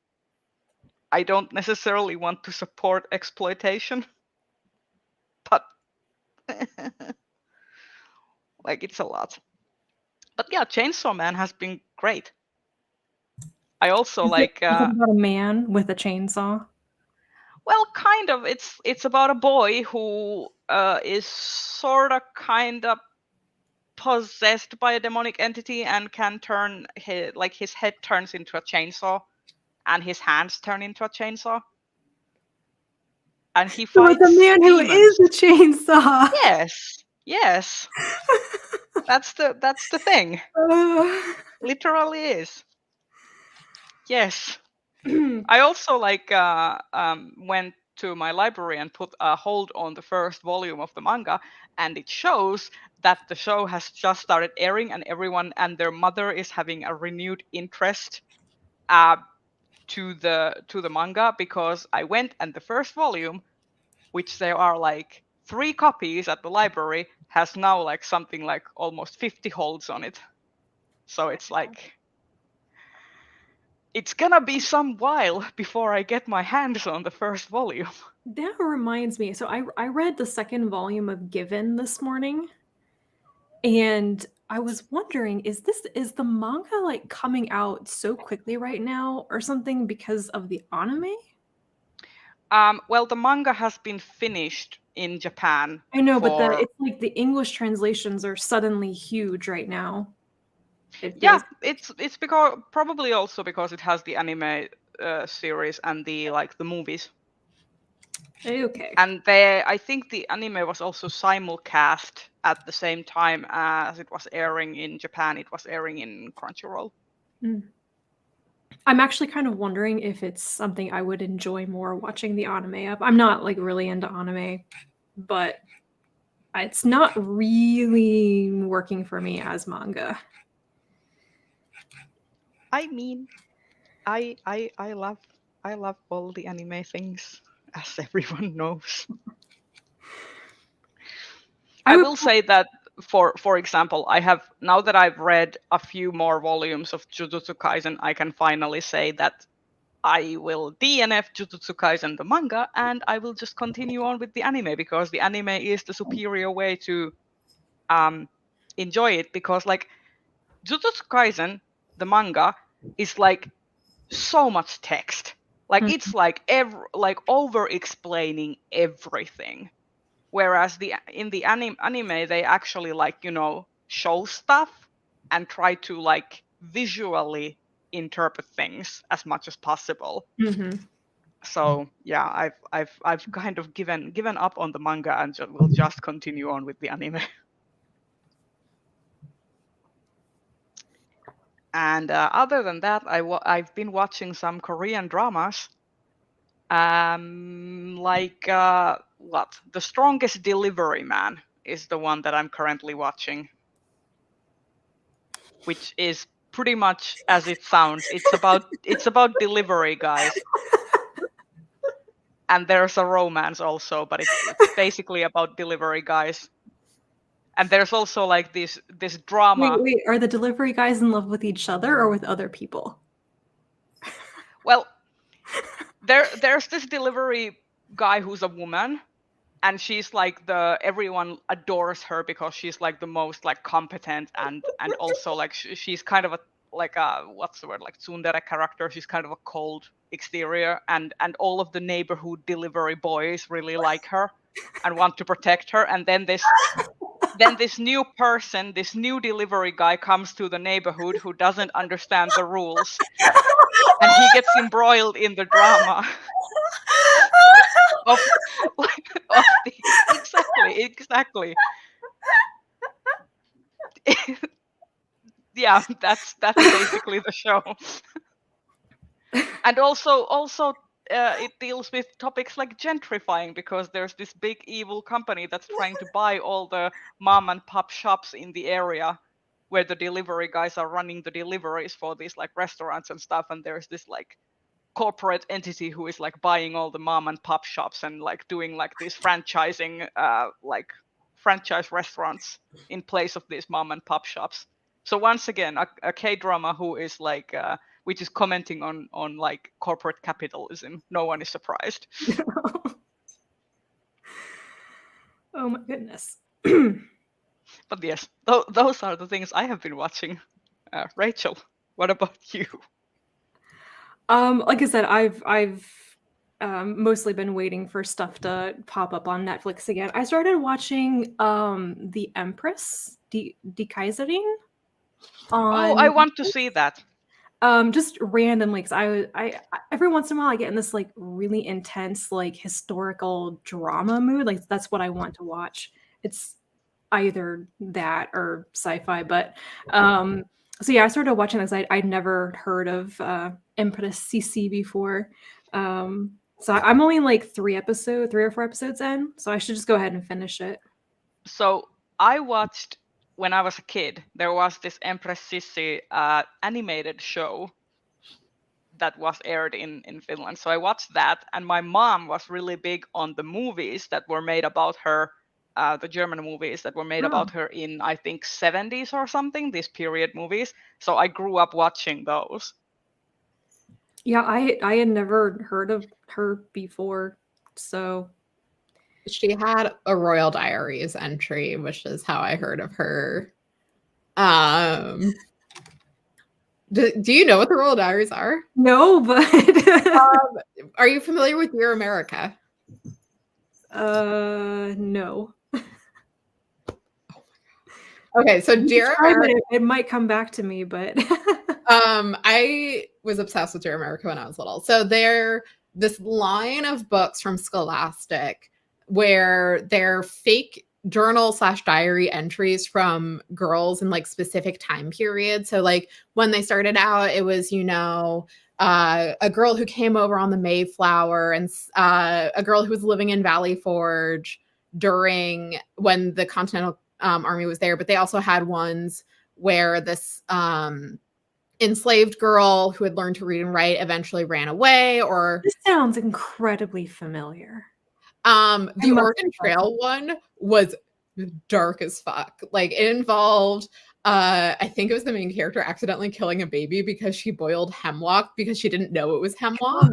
I don't necessarily want to support exploitation, but like it's a lot. But yeah, Chainsaw Man has been great. I also Is it about a man with a chainsaw? Well, kind of. It's about a boy who is sort of kind of possessed by a demonic entity and can turn his head turns into a chainsaw and his hands turn into a chainsaw. And he So fights the man who demons. is a chainsaw. Yes. That's the thing. Literally is. Yes. I also went to my library and put a hold on the first volume of the manga, and it shows that the show has just started airing, and everyone and their mother is having a renewed interest to the manga, because I went and the first volume, which there are like 3 copies at the library, has now like something like almost 50 holds on it. So it's like, it's gonna be some while before I get my hands on the first volume. That reminds me. So I read the second volume of Given this morning, and I was wondering, is the manga like coming out so quickly right now or something because of the anime? Well, the manga has been finished in Japan. I know, but it's like the English translations are suddenly huge right now. Yeah, it's because probably also because it has the anime series and the movies. Okay. And I think the anime was also simulcast at the same time as it was airing in Japan. It was airing in Crunchyroll. I'm actually kind of wondering if it's something I would enjoy more watching the anime of. I'm not like really into anime, but it's not really working for me as manga. I mean, I love all the anime things, as everyone knows. I will say that, for example, I have, now that I've read a few more volumes of Jujutsu Kaisen, I can finally say that I will DNF Jujutsu Kaisen the manga, and I will just continue on with the anime, because the anime is the superior way to enjoy it. Because like Jujutsu Kaisen, the manga, is like so much text. Like it's like over explaining everything. Whereas in the anime they actually show stuff and try to like visually interpret things as much as possible. So yeah, I've kind of given up on the manga and will just continue on with the anime. And other than that, I've been watching some Korean dramas. The Strongest Delivery Man is the one that I'm currently watching, which is pretty much as it sounds. It's about delivery guys, and there's a romance also, but it's basically about delivery guys. And there's also like this drama. Wait, are the delivery guys in love with each other or with other people? Well, there's this delivery guy who's a woman, and she's like everyone adores her because she's like the most like competent and also like she's kind of a what's the word, like tsundere character. She's kind of a cold exterior, and all of the neighborhood delivery boys really like her and want to protect her. And then this new person, this new delivery guy, comes to the neighborhood who doesn't understand the rules, and he gets embroiled in the drama of the exactly. Yeah, that's basically the show. And also it deals with topics like gentrifying, because there's this big evil company that's trying to buy all the mom and pop shops in the area where the delivery guys are running the deliveries for these like restaurants and stuff. And there's this like corporate entity who is like buying all the mom and pop shops and like doing like these franchising like franchise restaurants in place of these mom and pop shops. So once again, a K-drama who is like which is commenting on like corporate capitalism. No one is surprised. Oh my goodness. But yes, those are the things I have been watching. Rachel, what about you? Like I said, I've mostly been waiting for stuff to pop up on Netflix again. I started watching The Empress. Dekaiserine Oh, I on want to see that. just randomly, because I every once in a while I get in this like really intense like historical drama mood. Like that's what I want to watch. It's either that or sci-fi, but so yeah, I started watching this. I'd never heard of Empress CC before. So I'm only like 3 or 4 episodes in, so I should just go ahead and finish it. So I watched when I was a kid. There was this Empress Sissi animated show that was aired in Finland. So I watched that, and my mom was really big on the movies that were made about her, the German movies that were made about her in, I think, 70s or something, these period movies. So I grew up watching those. Yeah, I had never heard of her before, so She had a Royal Diaries entry, which is how I heard of her. Do you know what the Royal Diaries are? no, but Are you familiar with Dear America? no. Okay, so Dear America. It might come back to me, but I was obsessed with Dear America when I was little. So they're this line of books from Scholastic where they're fake journal/diary entries from girls in like specific time periods. So like when they started out, it was, a girl who came over on the Mayflower, and a girl who was living in Valley Forge during when the Continental Army was there. But they also had ones where this enslaved girl who had learned to read and write eventually ran away. Or this sounds incredibly familiar. the Oregon Trail one was dark as fuck. Like it involved I think it was the main character accidentally killing a baby because she boiled hemlock because she didn't know it was hemlock.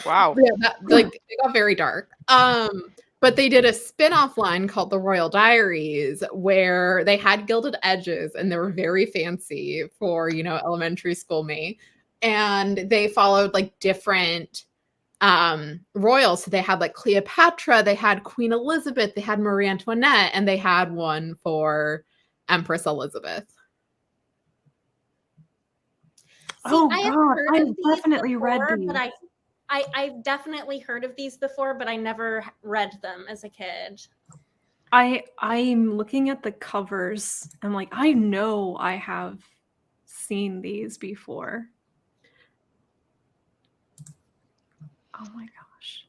Wow. Yeah, it got very dark. But they did a spin-off line called The Royal Diaries where they had gilded edges and they were very fancy for, elementary school me. And they followed like different royals. So they had like Cleopatra, they had Queen Elizabeth, they had Marie Antoinette, and they had one for Empress Elizabeth. I've definitely read these. But I've definitely heard of these before, but I never read them as a kid. I'm looking at the covers. I'm like, I know I have seen these before. Oh my gosh.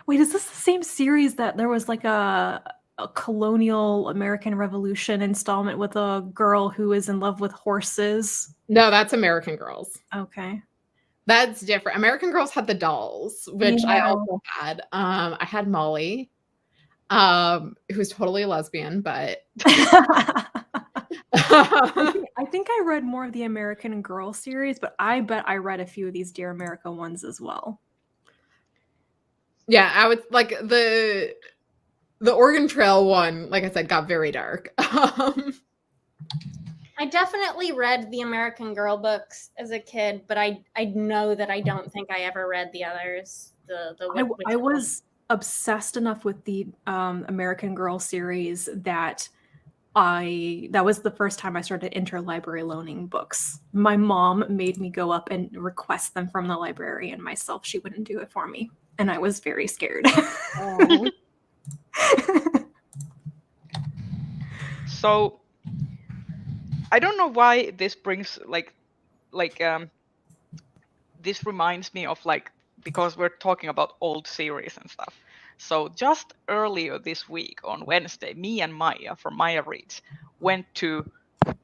Wait, is this the same series that there was like a colonial American Revolution installment with a girl who is in love with horses? No, that's American Girls. Okay. That's different. American Girls had the dolls, which I also had. I had Molly, who's totally a lesbian, but I think I read more of the American Girl series, but I bet I read a few of these Dear America ones as well. Yeah, I would like the Oregon Trail one, like I said, got very dark. I definitely read the American Girl books as a kid, but I know that I don't think I ever read the others. I was obsessed enough with the American Girl series that was the first time I started interlibrary loaning books. My mom made me go up and request them from the librarian myself. She wouldn't do it for me, and I was very scared. So I don't know why this brings this reminds me of because we're talking about old series and stuff. So just earlier this week on Wednesday, me and Maya from Maya Reads went to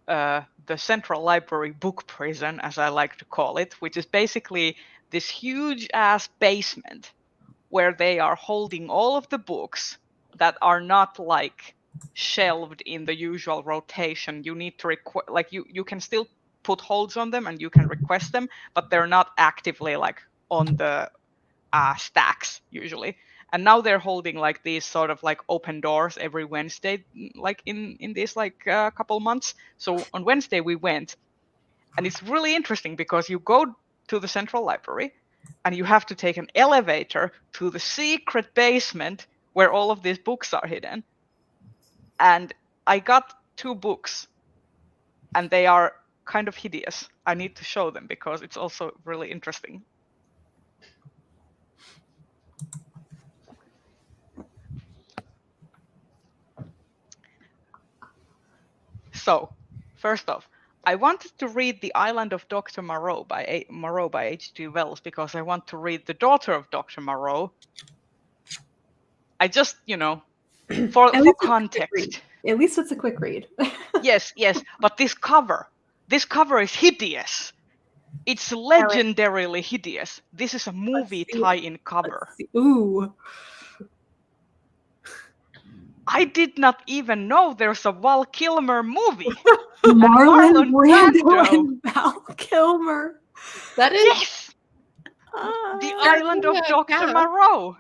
the Central Library book prison, as I like to call it, which is basically this huge ass basement where they are holding all of the books that are not like shelved in the usual rotation. You need to you can still put holds on them and you can request them, but they're not actively like on the stacks usually. And now they're holding like these sort of like open doors every Wednesday, like in this couple months. So on Wednesday we went, and it's really interesting because you go to the Central Library and you have to take an elevator to the secret basement where all of these books are hidden. And I got 2 books, and they are kind of hideous. I need to show them because it's also really interesting. So, first off, I wanted to read The Island of Dr. Moreau by H.G. Wells because I want to read The Daughter of Dr. Moreau. I just, for context. At least it's a quick read. Yes, but this cover is hideous. It's legendarily hideous. This is a movie tie-in cover. Ooh. I did not even know there's a Val Kilmer movie. Marlon Brando and Val Kilmer. That is Yes. The Island of Dr. Moreau.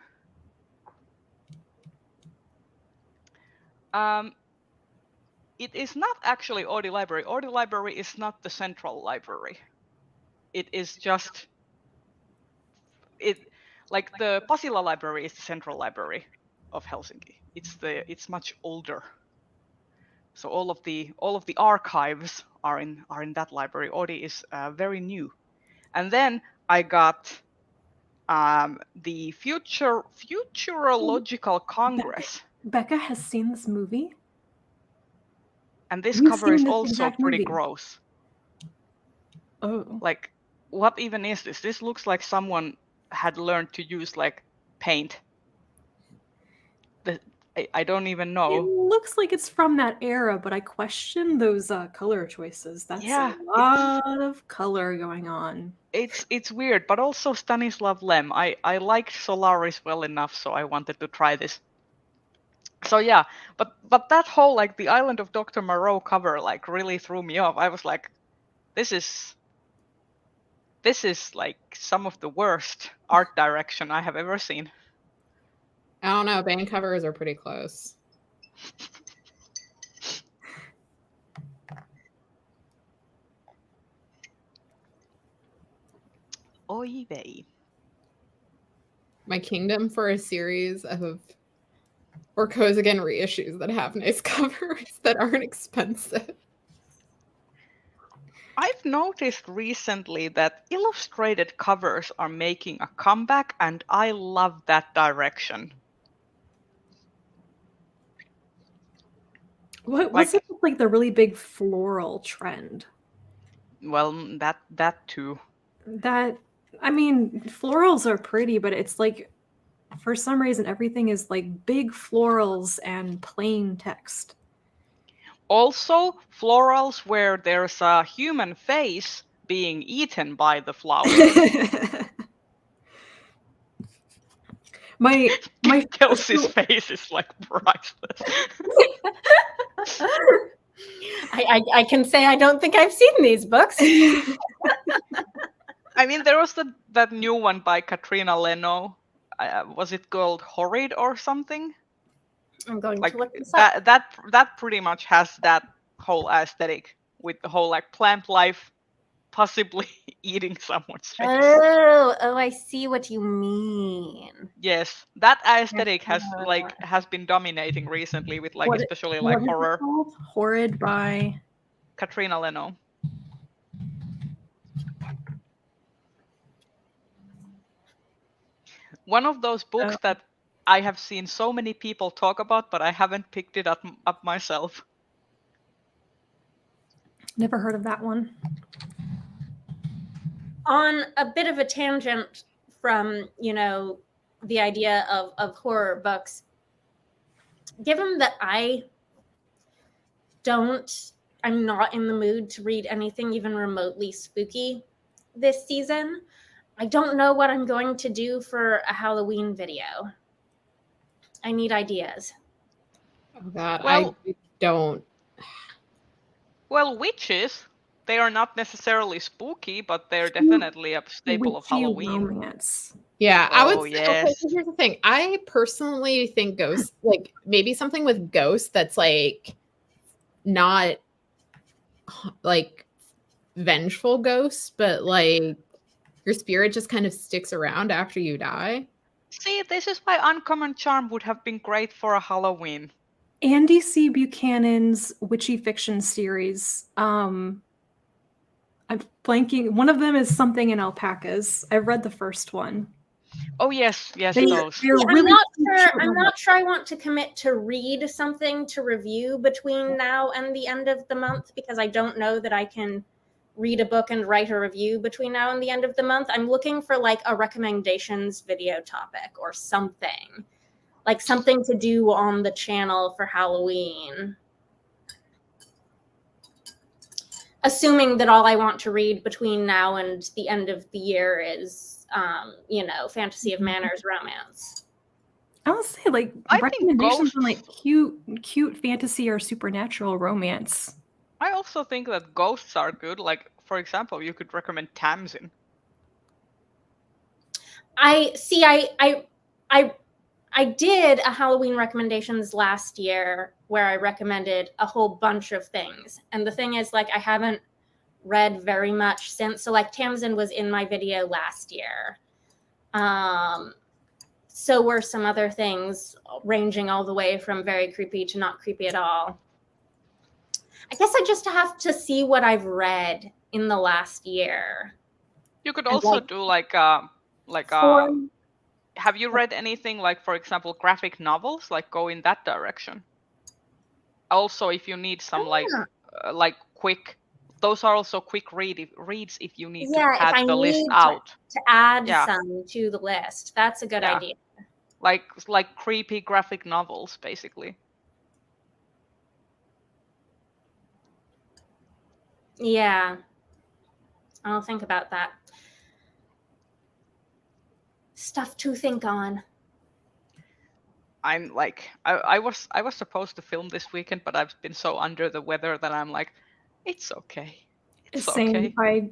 It is not actually Audi Library. Audi Library is not the central library. It is just like the Pasila Library is the central library of Helsinki. It's much older. So all of the archives are in that library. Audi is very new. And then I got the Futurological Congress. Becca has seen this movie. And this cover is also pretty gross. Oh. Like, what even is this? This looks like someone had learned to use like paint. I don't even know. It looks like it's from that era, but I question those color choices. That's a lot of color going on. It's weird, but also Stanislav Lem. I liked Solaris well enough, so I wanted to try this. So yeah, but that whole like the Island of Dr. Moreau cover like really threw me off. I was like, this is like some of the worst art direction I have ever seen. I don't know. Band covers are pretty close. Oy vey. My kingdom for a series of Orcos Again reissues that have nice covers that aren't expensive. I've noticed recently that illustrated covers are making a comeback, and I love that direction. What's it like the really big floral trend? Well, that too. Florals are pretty, but it's like for some reason everything is like big florals and plain text. Also, florals where there's a human face being eaten by the flower. my Kelsey's face is like priceless. I can say I don't think I've seen these books. I mean, there was that new one by Katrina Leno. Was it called Horrid or something? I'm going like to look this up. that pretty much has that whole aesthetic with the whole like plant life possibly eating someone's face. Oh, I see what you mean. Yes, that aesthetic has been dominating recently with like especially like horror. Horrid by Katrina Leno. One of those books that I have seen so many people talk about, but I haven't picked it up myself. Never heard of that one. On a bit of a tangent from, the idea of horror books, given that I'm not in the mood to read anything even remotely spooky this season, I don't know what I'm going to do for a Halloween video. I need ideas. Oh God, I don't. Well, witches, they are not necessarily spooky, but they're definitely a staple of Halloween. Romance. Yeah, I would say, yes. Okay, so here's the thing. I personally think ghosts, like maybe something with ghosts that's like not like vengeful ghosts, but like your spirit just kind of sticks around after you die. See, this is why Uncommon Charm would have been great for a Halloween. Andy C. Buchanan's witchy fiction series. I'm blanking. One of them is Something in Alpacas. I've read the first one. Oh yes, those. They're I'm really not cute sure. short I'm novels. not sure I want to commit to read something to review between now and the end of the month, because I don't know that I can read a book and write a review between now and the end of the month. I'm looking for like a recommendations video topic or something, like something to do on the channel for Halloween. Assuming that all I want to read between now and the end of the year is, Fantasy of Manners romance. I would say like I think recommendations on ghosts- like cute fantasy or supernatural romance. I also think that ghosts are good. Like, for example, you could recommend Tamsin. I did a Halloween recommendations last year where I recommended a whole bunch of things. And the thing is, like, I haven't read very much since. So like Tamsin was in my video last year. So were some other things, ranging all the way from very creepy to not creepy at all. I guess I just have to see what I've read in the last year. You could And, also like, do have you read anything like, for example, graphic novels? Like, go in that direction. Also, if you need some quick, those are also quick reads if you need to if I pad the list need out. to add Yeah. some to the list. That's a good Yeah. idea. Like creepy graphic novels, basically. Yeah. I'll think about that. Stuff to think on. I'm like, I was supposed to film this weekend, but I've been so under the weather that I'm like, it's okay. It's Same. okay.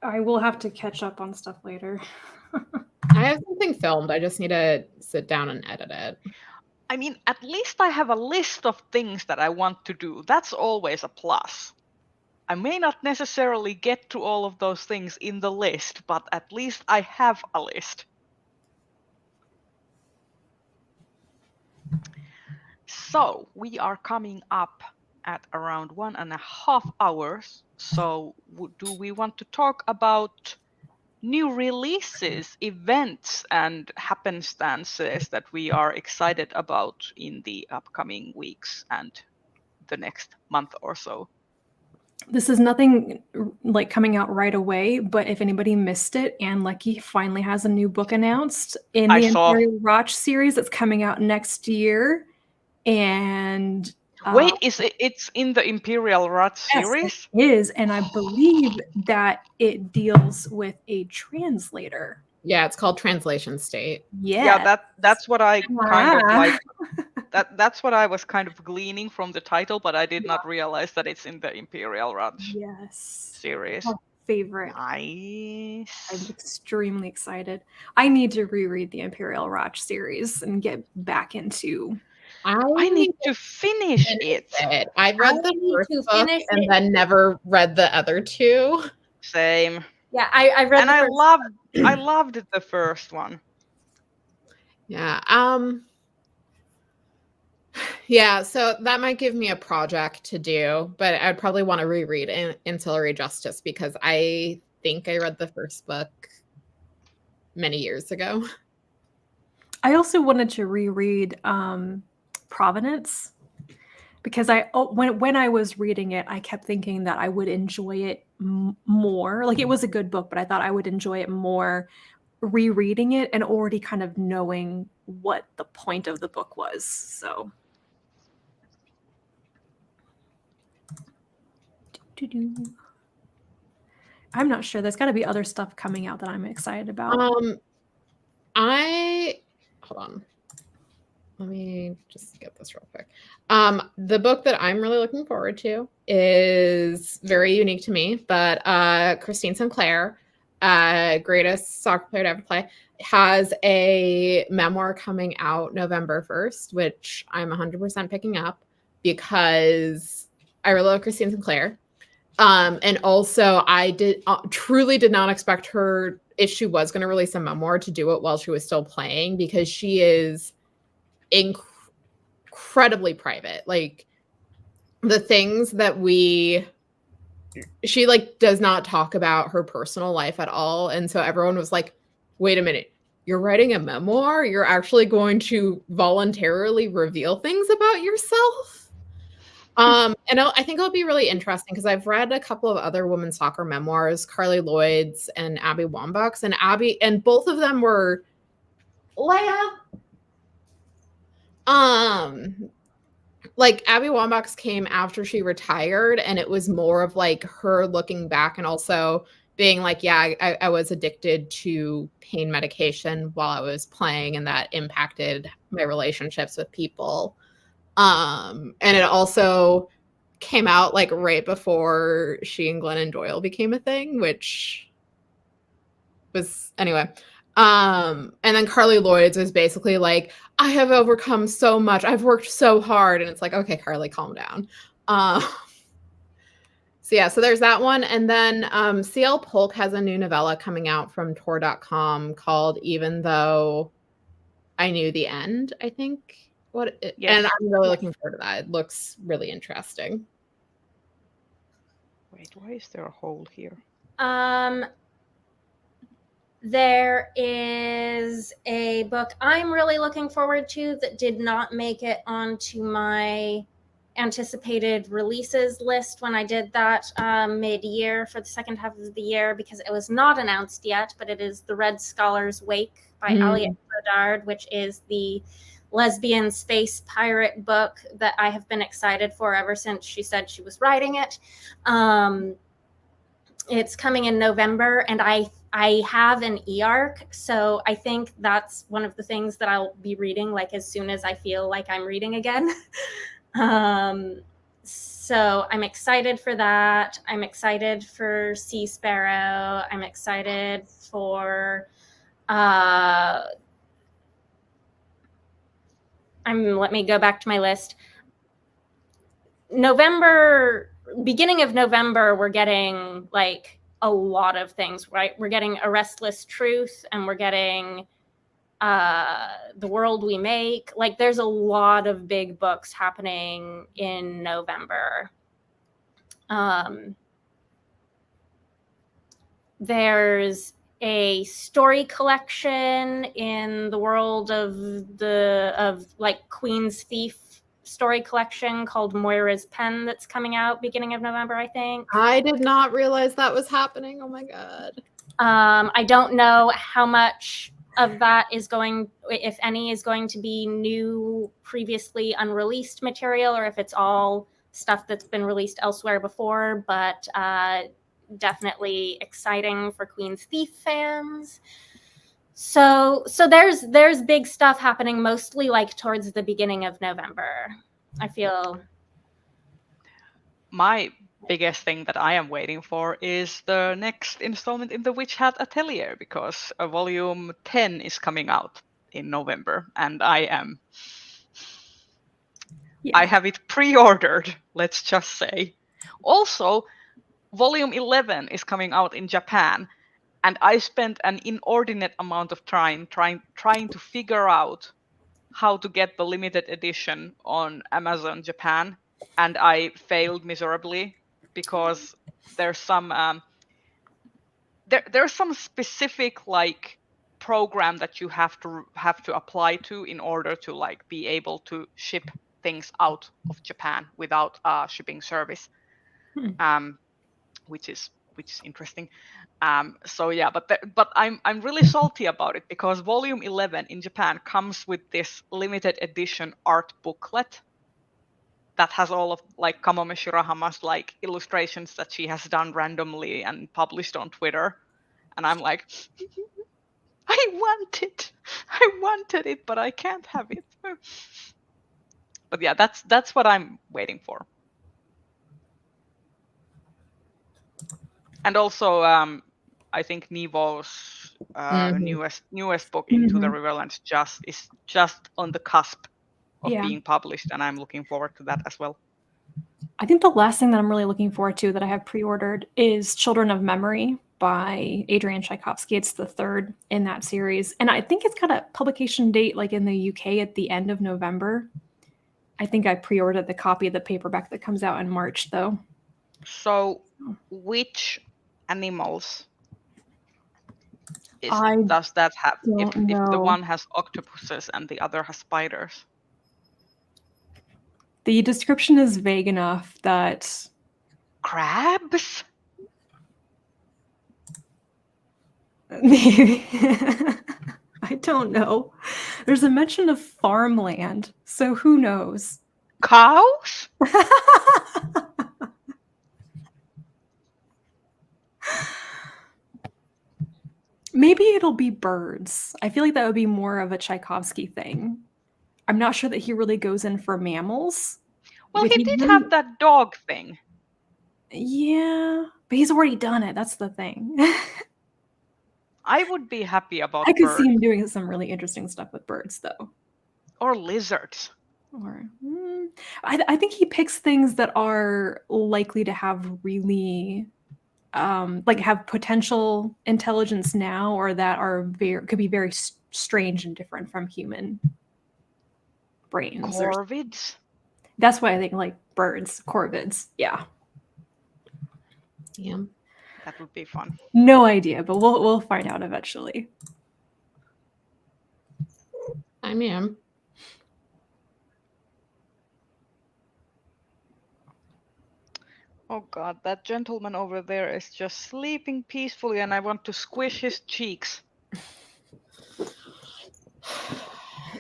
I will have to catch up on stuff later. I have something filmed. I just need to sit down and edit it. I mean, at least I have a list of things that I want to do. That's always a plus. I may not necessarily get to all of those things in the list, but at least I have a list. So we are coming up at around 1.5 hours. So do we want to talk about new releases, events, and happenstances that we are excited about in the upcoming weeks and the next month or so? This is nothing like coming out right away, but if anybody missed it, Anne Leckie finally has a new book announced in the Imperial Roch series that's coming out next year. And wait, it's in the Imperial Roch series? Yes, it is, and I believe that it deals with a translator. Yeah, it's called Translation State. Yeah, that's what I kind of like. That's what I was kind of gleaning from the title, but I did not realize that it's in the Imperial Roch series. My favorite. Nice. I'm extremely excited. I need to reread the Imperial Roch series and get back into. I need to finish it. I read the first book and then never read the other two. Same. Yeah, I read. And I loved the first one. Yeah. Yeah, so that might give me a project to do, but I'd probably want to reread Ancillary Justice because I think I read the first book many years ago. I also wanted to reread Provenance because when I was reading it, I kept thinking that I would enjoy it more. Like, it was a good book, but I thought I would enjoy it more rereading it and already kind of knowing what the point of the book was. So I'm not sure. There's got to be other stuff coming out that I'm excited about. Hold on. Let me just get this real quick. The book that I'm really looking forward to is very unique to me, but Christine Sinclair, greatest soccer player to ever play, has a memoir coming out November 1st, which I'm 100% picking up because I really love Christine Sinclair. And also I truly did not expect her if she was going to release a memoir, to do it while she was still playing, because she is incredibly private. Like, the things that she like does not talk about her personal life at all. And so everyone was like, wait a minute, you're writing a memoir? You're actually going to voluntarily reveal things about yourself? And I think it'll be really interesting because I've read a couple of other women's soccer memoirs, Carly Lloyd's and Abby Wambach's, and both of them were Leia. Like, Abby Wambach's came after she retired, and it was more of like her looking back and also being like, yeah, I was addicted to pain medication while I was playing, and that impacted my relationships with people. And it also came out like right before she and Glennon Doyle became a thing, which was, anyway. And then Carly Lloyd's was basically like, I have overcome so much. I've worked so hard. And it's like, okay, Carly, calm down. So yeah, so there's that one. And then CL Polk has a new novella coming out from Tor.com called Even Though I Knew the End, I think. Yes. And I'm really looking forward to that. It looks really interesting. Wait, why is there a hole here? There is a book I'm really looking forward to that did not make it onto my anticipated releases list when I did that mid-year for the second half of the year, because it was not announced yet, but it is The Red Scholar's Wake by Aliette Godard, which is the lesbian space pirate book that I have been excited for ever since she said she was writing it. It's coming in November, and I have an e-arc, so I think that's one of the things that I'll be reading like as soon as I feel like I'm reading again. So I'm excited for that. I'm excited for Sea Sparrow. I'm excited for let me go back to my list. Beginning of November, we're getting like a lot of things, right? We're getting A Restless Truth, and we're getting The World We Make. Like, there's a lot of big books happening in November. There's a story collection in the world of like Queen's Thief story collection called Moira's Pen that's coming out beginning of November, I think. I did not realize that was happening. Oh my God. I don't know how much of that is going, if any, is going to be new, previously unreleased material, or if it's all stuff that's been released elsewhere before, but definitely exciting for Queen's Thief fans. So there's big stuff happening, mostly like towards the beginning of November, I feel. My biggest thing that I am waiting for is the next installment in the Witch Hat Atelier, because volume 10 is coming out in November, and I have it pre-ordered, let's just say. Also, volume 11 is coming out in Japan, and I spent an inordinate amount of time trying to figure out how to get the limited edition on Amazon Japan, and I failed miserably because there's some there's some specific like program that you have to apply to in order to like be able to ship things out of Japan without shipping service, which is interesting. So yeah, but I'm really salty about it because volume 11 in Japan comes with this limited edition art booklet that has all of like Kamome Shirahama's like illustrations that she has done randomly and published on Twitter, and I'm like, I wanted it, but I can't have it. But yeah, that's what I'm waiting for. And also, I think Nevo's newest book, Into the Riverlands, is just on the cusp of being published, and I'm looking forward to that as well. I think the last thing that I'm really looking forward to that I have pre-ordered is Children of Memory by Adrian Tchaikovsky. It's the third in that series. And I think it's got a publication date like in the UK at the end of November. I think I pre-ordered the copy of the paperback that comes out in March, though. So, which animals I does that have? If don't the know. one has octopuses and the other has spiders? The description is vague enough that Crabs? maybe I don't know. There's a mention of farmland, so who knows? Cows? Maybe it'll be birds. I feel like that would be more of a Tchaikovsky thing. I'm not sure that he really goes in for mammals. Well, But he did have that dog thing. Yeah, but he's already done it. That's the thing. I would be happy about I could birds. see him doing some really interesting stuff with birds, though. Or lizards. Or I think he picks things that are likely to have really like have potential intelligence now, or that are could be very strange and different from human brains. Corvids? That's why I think like birds, corvids. Yeah. Yeah. That would be fun. No idea, but we'll find out eventually. I mean, Oh god, that gentleman over there is just sleeping peacefully and I want to squish his cheeks.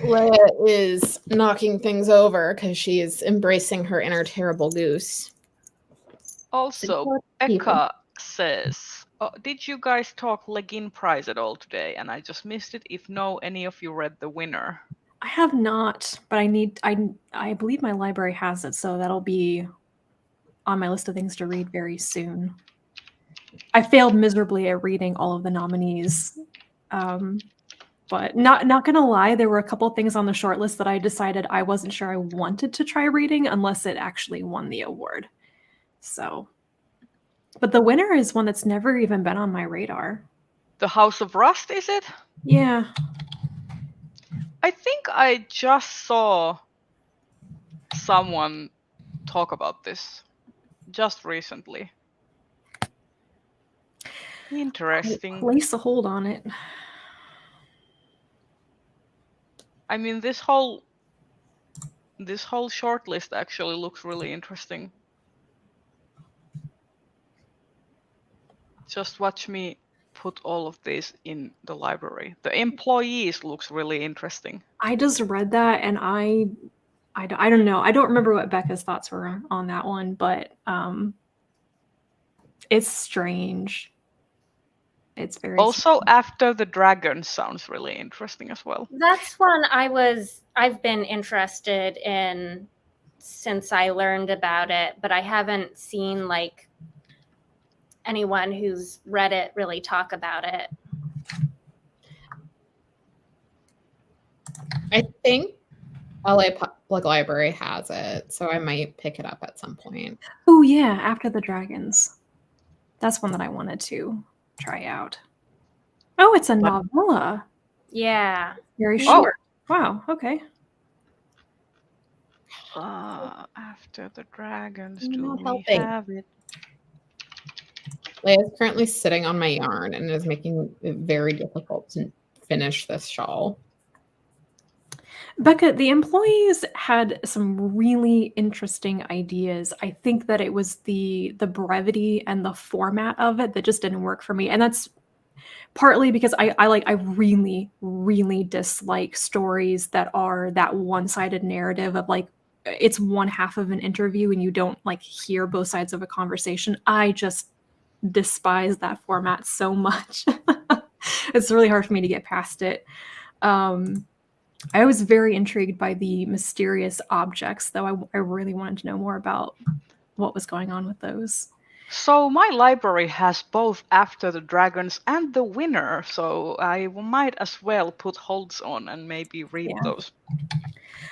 Leia is knocking things over because she is embracing her inner terrible goose. Also, Becca says, did you guys talk Legin Prize at all today? And I just missed it. If no, any of you read the winner? I have not, but I believe my library has it, so that'll be on my list of things to read very soon. I failed miserably at reading all of the nominees. But not gonna lie, there were a couple things on the short list that I decided I wasn't sure I wanted to try reading unless it actually won the award. So, but the winner is one that's never even been on my radar. The House of Rust, is it? Yeah. I think I just saw someone talk about this just recently. Interesting. Place a hold on it. I mean, this whole shortlist actually looks really interesting. Just watch me put all of these in the library. The employees looks really interesting. I just read that and I don't know. I don't remember what Becca's thoughts were on that one, but it's strange. It's very also strange. After the Dragon sounds really interesting as well. That's one I've been interested in since I learned about it, but I haven't seen like anyone who's read it really talk about it. I think LA Public Library has it, so I might pick it up at some point. Oh yeah, After the Dragons. That's one that I wanted to try out. Oh, it's a novella. Yeah. Very short. Wow, okay. After the Dragons, do Not we helping. have it? Leia is currently sitting on my yarn and is making it very difficult to finish this shawl. Becca, the employees had some really interesting ideas. I think that it was the brevity and the format of it that just didn't work for me. And that's partly because I really, really dislike stories that are that one-sided narrative of like, it's one half of an interview and you don't like hear both sides of a conversation. I just despise that format so much. It's really hard for me to get past it. I was very intrigued by the mysterious objects, though I really wanted to know more about what was going on with those. So my library has both After the Dragons and the winner, so I might as well put holds on and maybe read those.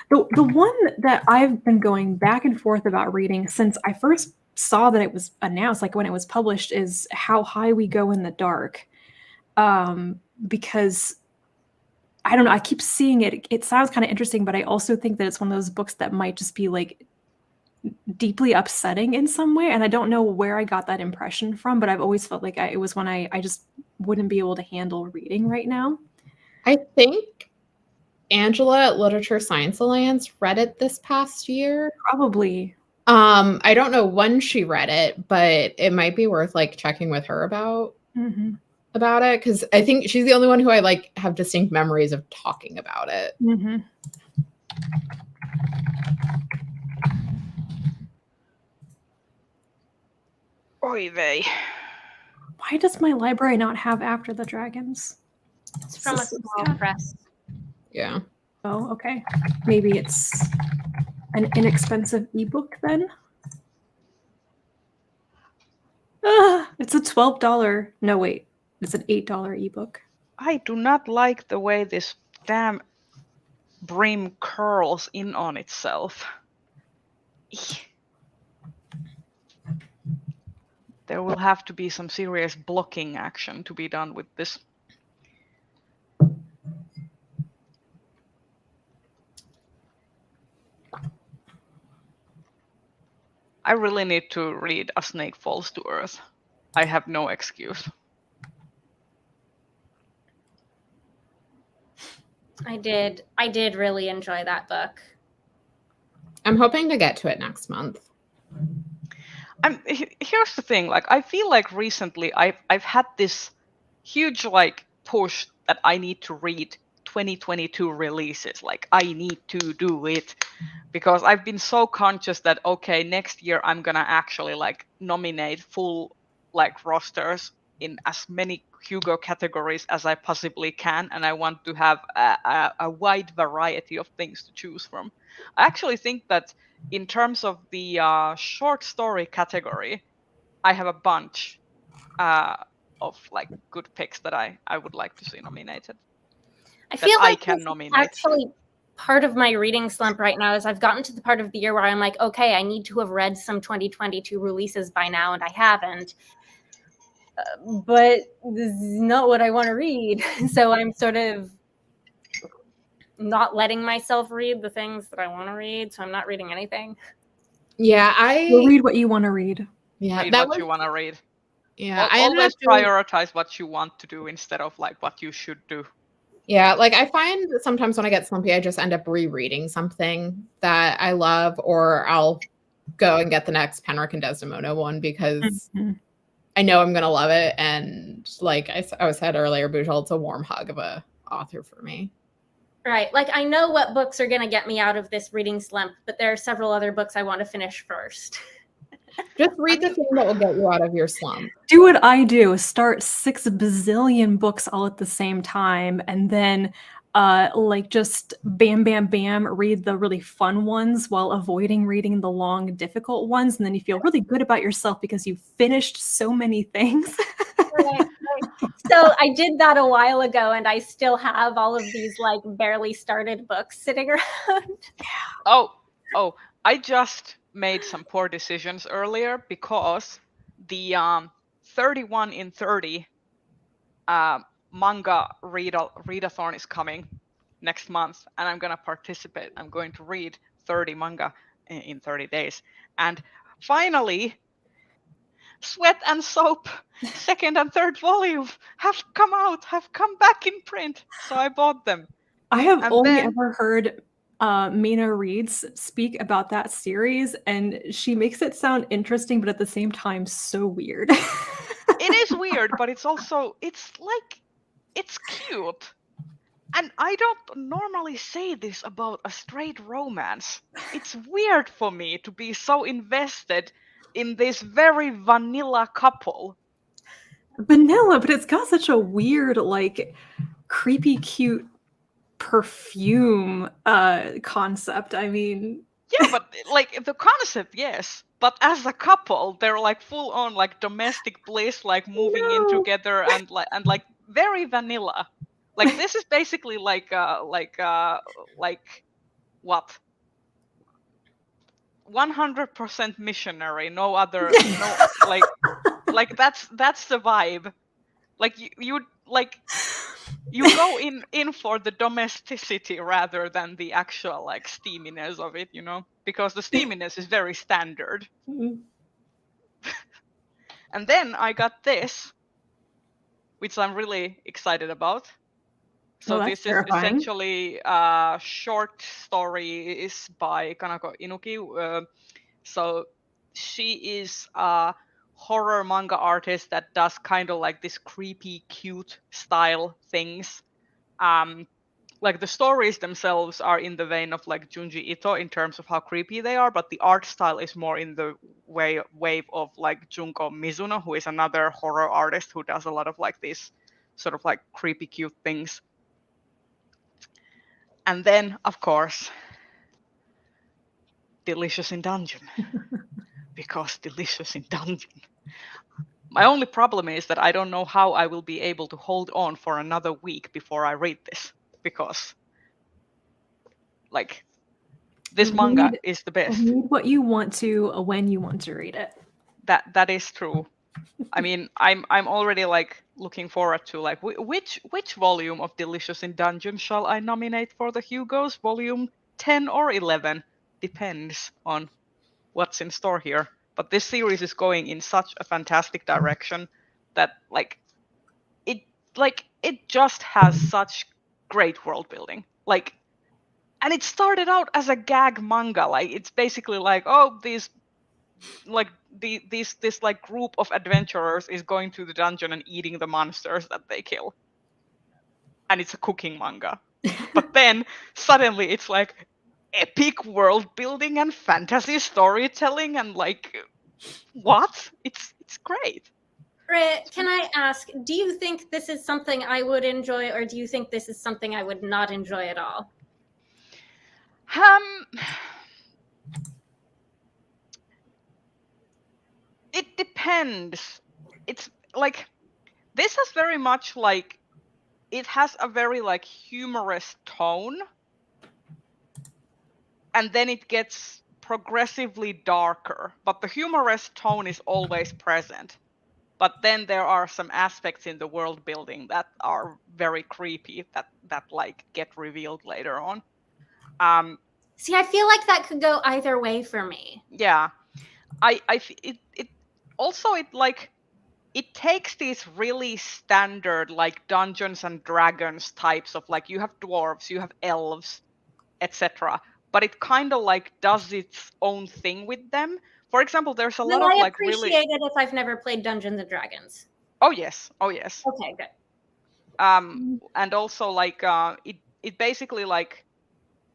The one that I've been going back and forth about reading since I first saw that it was announced, like when it was published, is How High We Go in the Dark. Because I don't know, I keep seeing it. It sounds kind of interesting, but I also think that it's one of those books that might just be like deeply upsetting in some way. And I don't know where I got that impression from, but I've always felt like it was one I just wouldn't be able to handle reading right now. I think Angela at Literature Science Alliance read it this past year. Probably. I don't know when she read it, but it might be worth like checking with her about it, because I think she's the only one who I like have distinct memories of talking about it. Oy vey. Why does my library not have After the Dragons? It's from a small press. Yeah. Oh, okay. Maybe it's an inexpensive ebook then? It's a $12. No, wait. It's an $8 ebook. I do not like the way this damn brim curls in on itself. Eek. There will have to be some serious blocking action to be done with this. I really need to read A Snake Falls to Earth. I have no excuse. I did really enjoy that book. I'm hoping to get to it next month. Here's the thing, like I feel like recently I've had this huge like push that I need to read 2022 releases. Like I need to do it because I've been so conscious that okay, next year I'm gonna actually like nominate full like rosters in as many Hugo categories as I possibly can, and I want to have a wide variety of things to choose from. I actually think that in terms of the short story category, I have a bunch of like good picks that I would like to see nominated. I feel like I can this nominate. Actually, part of my reading slump right now is I've gotten to the part of the year where I'm like, okay, I need to have read some 2022 releases by now, and I haven't. But this is not what I want to read. So I'm sort of not letting myself read the things that I want to read. So I'm not reading anything. Yeah, You'll read what you want to read. Yeah, read what you want to read. Yeah, I always prioritize what you want to do instead of like what you should do. Yeah, like I find that sometimes when I get slumpy, I just end up rereading something that I love, or I'll go and get the next Penrick and Desdemona one because I know I'm gonna love it. And like I said earlier, Bujal, it's a warm hug of a author for me. Right. Like I know what books are gonna get me out of this reading slump, but there are several other books I want to finish first. Just read the thing that will get you out of your slump. Do what I do. Start 6 bazillion books all at the same time, and then like just bam, bam, bam, read the really fun ones while avoiding reading the long, difficult ones. And then you feel really good about yourself because you finished so many things. Right. So I did that a while ago, and I still have all of these like barely started books sitting around. Oh, I just made some poor decisions earlier because the 31 in 30 manga readathon is coming next month, and I'm gonna participate. I'm going to read 30 manga in 30 days. And finally, Sweat and Soap, 2nd and 3rd volume have come back in print. So I bought them. I have only ever heard Mina Reeds speak about that series, and she makes it sound interesting, but at the same time, so weird. It is weird, but it's cute. And I don't normally say this about a straight romance. It's weird for me to be so invested in this very vanilla couple. Vanilla, but it's got such a weird, like, creepy, cute perfume concept. I mean, yeah, but like the concept, yes, but as a couple, they're like full on like domestic bliss, like moving in together and like very vanilla. Like this is basically like what 100% missionary. No other. No, like that's the vibe. Like you go in for the domesticity rather than the actual like steaminess of it, because the steaminess is very standard. And then I got this, which I'm really excited about. So that's this is terrifying. essentially short stories by Kanako Inuki. So she is a horror manga artist that does kind of like this creepy, cute style things. Like the stories themselves are in the vein of like Junji Ito in terms of how creepy they are, but the art style is more in the wave of like Junko Mizuno, who is another horror artist who does a lot of like these sort of like creepy, cute things. And then, of course, Delicious in Dungeon. Because Delicious in Dungeon. My only problem is that I don't know how I will be able to hold on for another week before I read this. Because, like, this manga is the best. Read what you want to when you want to read it. That is true. I mean, I'm already like looking forward to like which volume of Delicious in Dungeon shall I nominate for the Hugos? Volume 10 or 11 depends on what's in store here. But this series is going in such a fantastic direction that it just has such great world building. Like, and it started out as a gag manga. Like, it's basically like, oh, these like this like group of adventurers is going to the dungeon and eating the monsters that they kill. And it's a cooking manga. But then suddenly it's like epic world building and fantasy storytelling and like what? It's great. Can I ask, do you think this is something I would enjoy, or do you think this is something I would not enjoy at all? It depends. It's like this has very much like it has a very like humorous tone, and then it gets progressively darker, but the humorous tone is always present. But then there are some aspects in the world building that are very creepy that like get revealed later on. See, I feel like that could go either way for me. Yeah, it also it takes these really standard like Dungeons and Dragons types of like you have dwarves, you have elves, etc. But it kind of like does its own thing with them. For example, there's a lot of like really. I appreciate it if I've never played Dungeons and Dragons. Oh yes. Okay, good. And also like it basically like,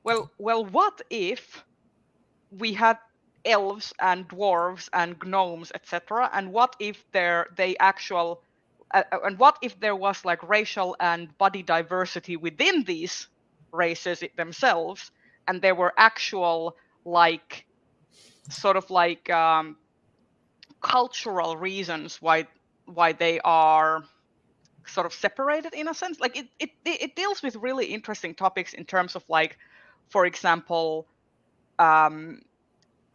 well, what if we had elves and dwarves and gnomes, etc. And what if and what if there was like racial and body diversity within these races themselves, and there were actual like sort of like cultural reasons why they are sort of separated in a sense. Like it deals with really interesting topics in terms of like, for example,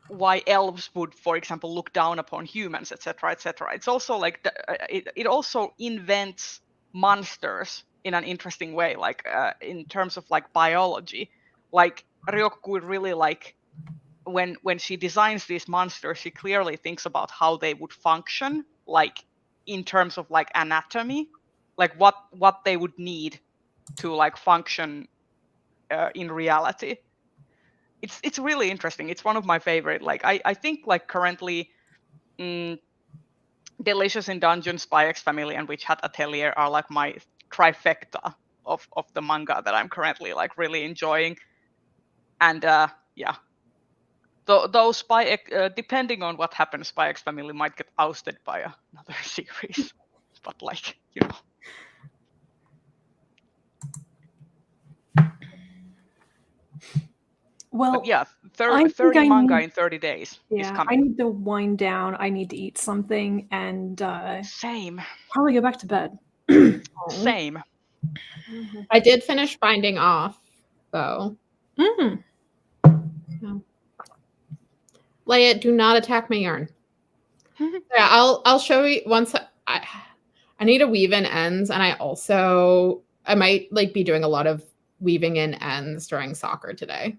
why elves would, for example, look down upon humans, etc., etc. It's also like it also invents monsters in an interesting way, like in terms of like biology. Like Ryoku would really like when she designs these monsters, she clearly thinks about how they would function, like in terms of like anatomy, like what they would need to like function in reality. It's really interesting. It's one of my favorite. Like I think like currently, Delicious in Dungeon, Spy X Family, and Witch Hat Atelier are like my trifecta of the manga that I'm currently like really enjoying. And yeah, though depending on what happens, Spy X Family might get ousted by another series. But like, you know. Well, but yeah, 30 manga in 30 days is coming. I need to wind down. I need to eat something and Same. Probably go back to bed. Same. I did finish binding off, though. Mm. Lay it. Do not attack my yarn. Yeah, I'll show you once. I need to weave in ends, and I might like be doing a lot of weaving in ends during soccer today.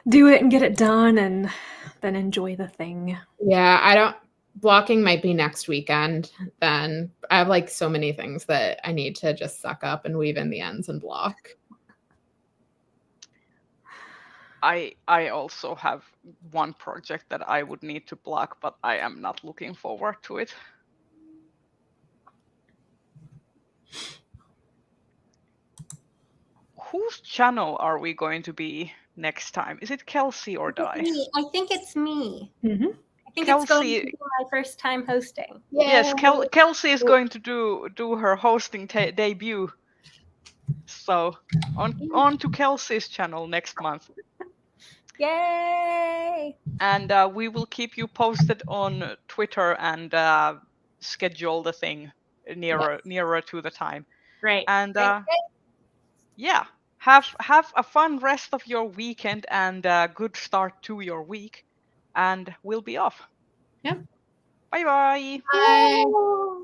Do it and get it done, and then enjoy the thing. Yeah, blocking might be next weekend. Then I have like so many things that I need to just suck up and weave in the ends and block. I also have one project that I would need to block, but I am not looking forward to it. Whose channel are we going to be next time? Is it Kelsey or Di? I think it's me. Mm-hmm. I think Kelsey, it's going to be my first time hosting. yes, Kelsey is going to do her hosting debut. So on to Kelsey's channel next month. Yay! And we will keep you posted on Twitter and schedule the thing nearer to the time. Great. And Great. yeah, have a fun rest of your weekend and a good start to your week. And we'll be off. Yeah. Bye-bye. Bye. Bye.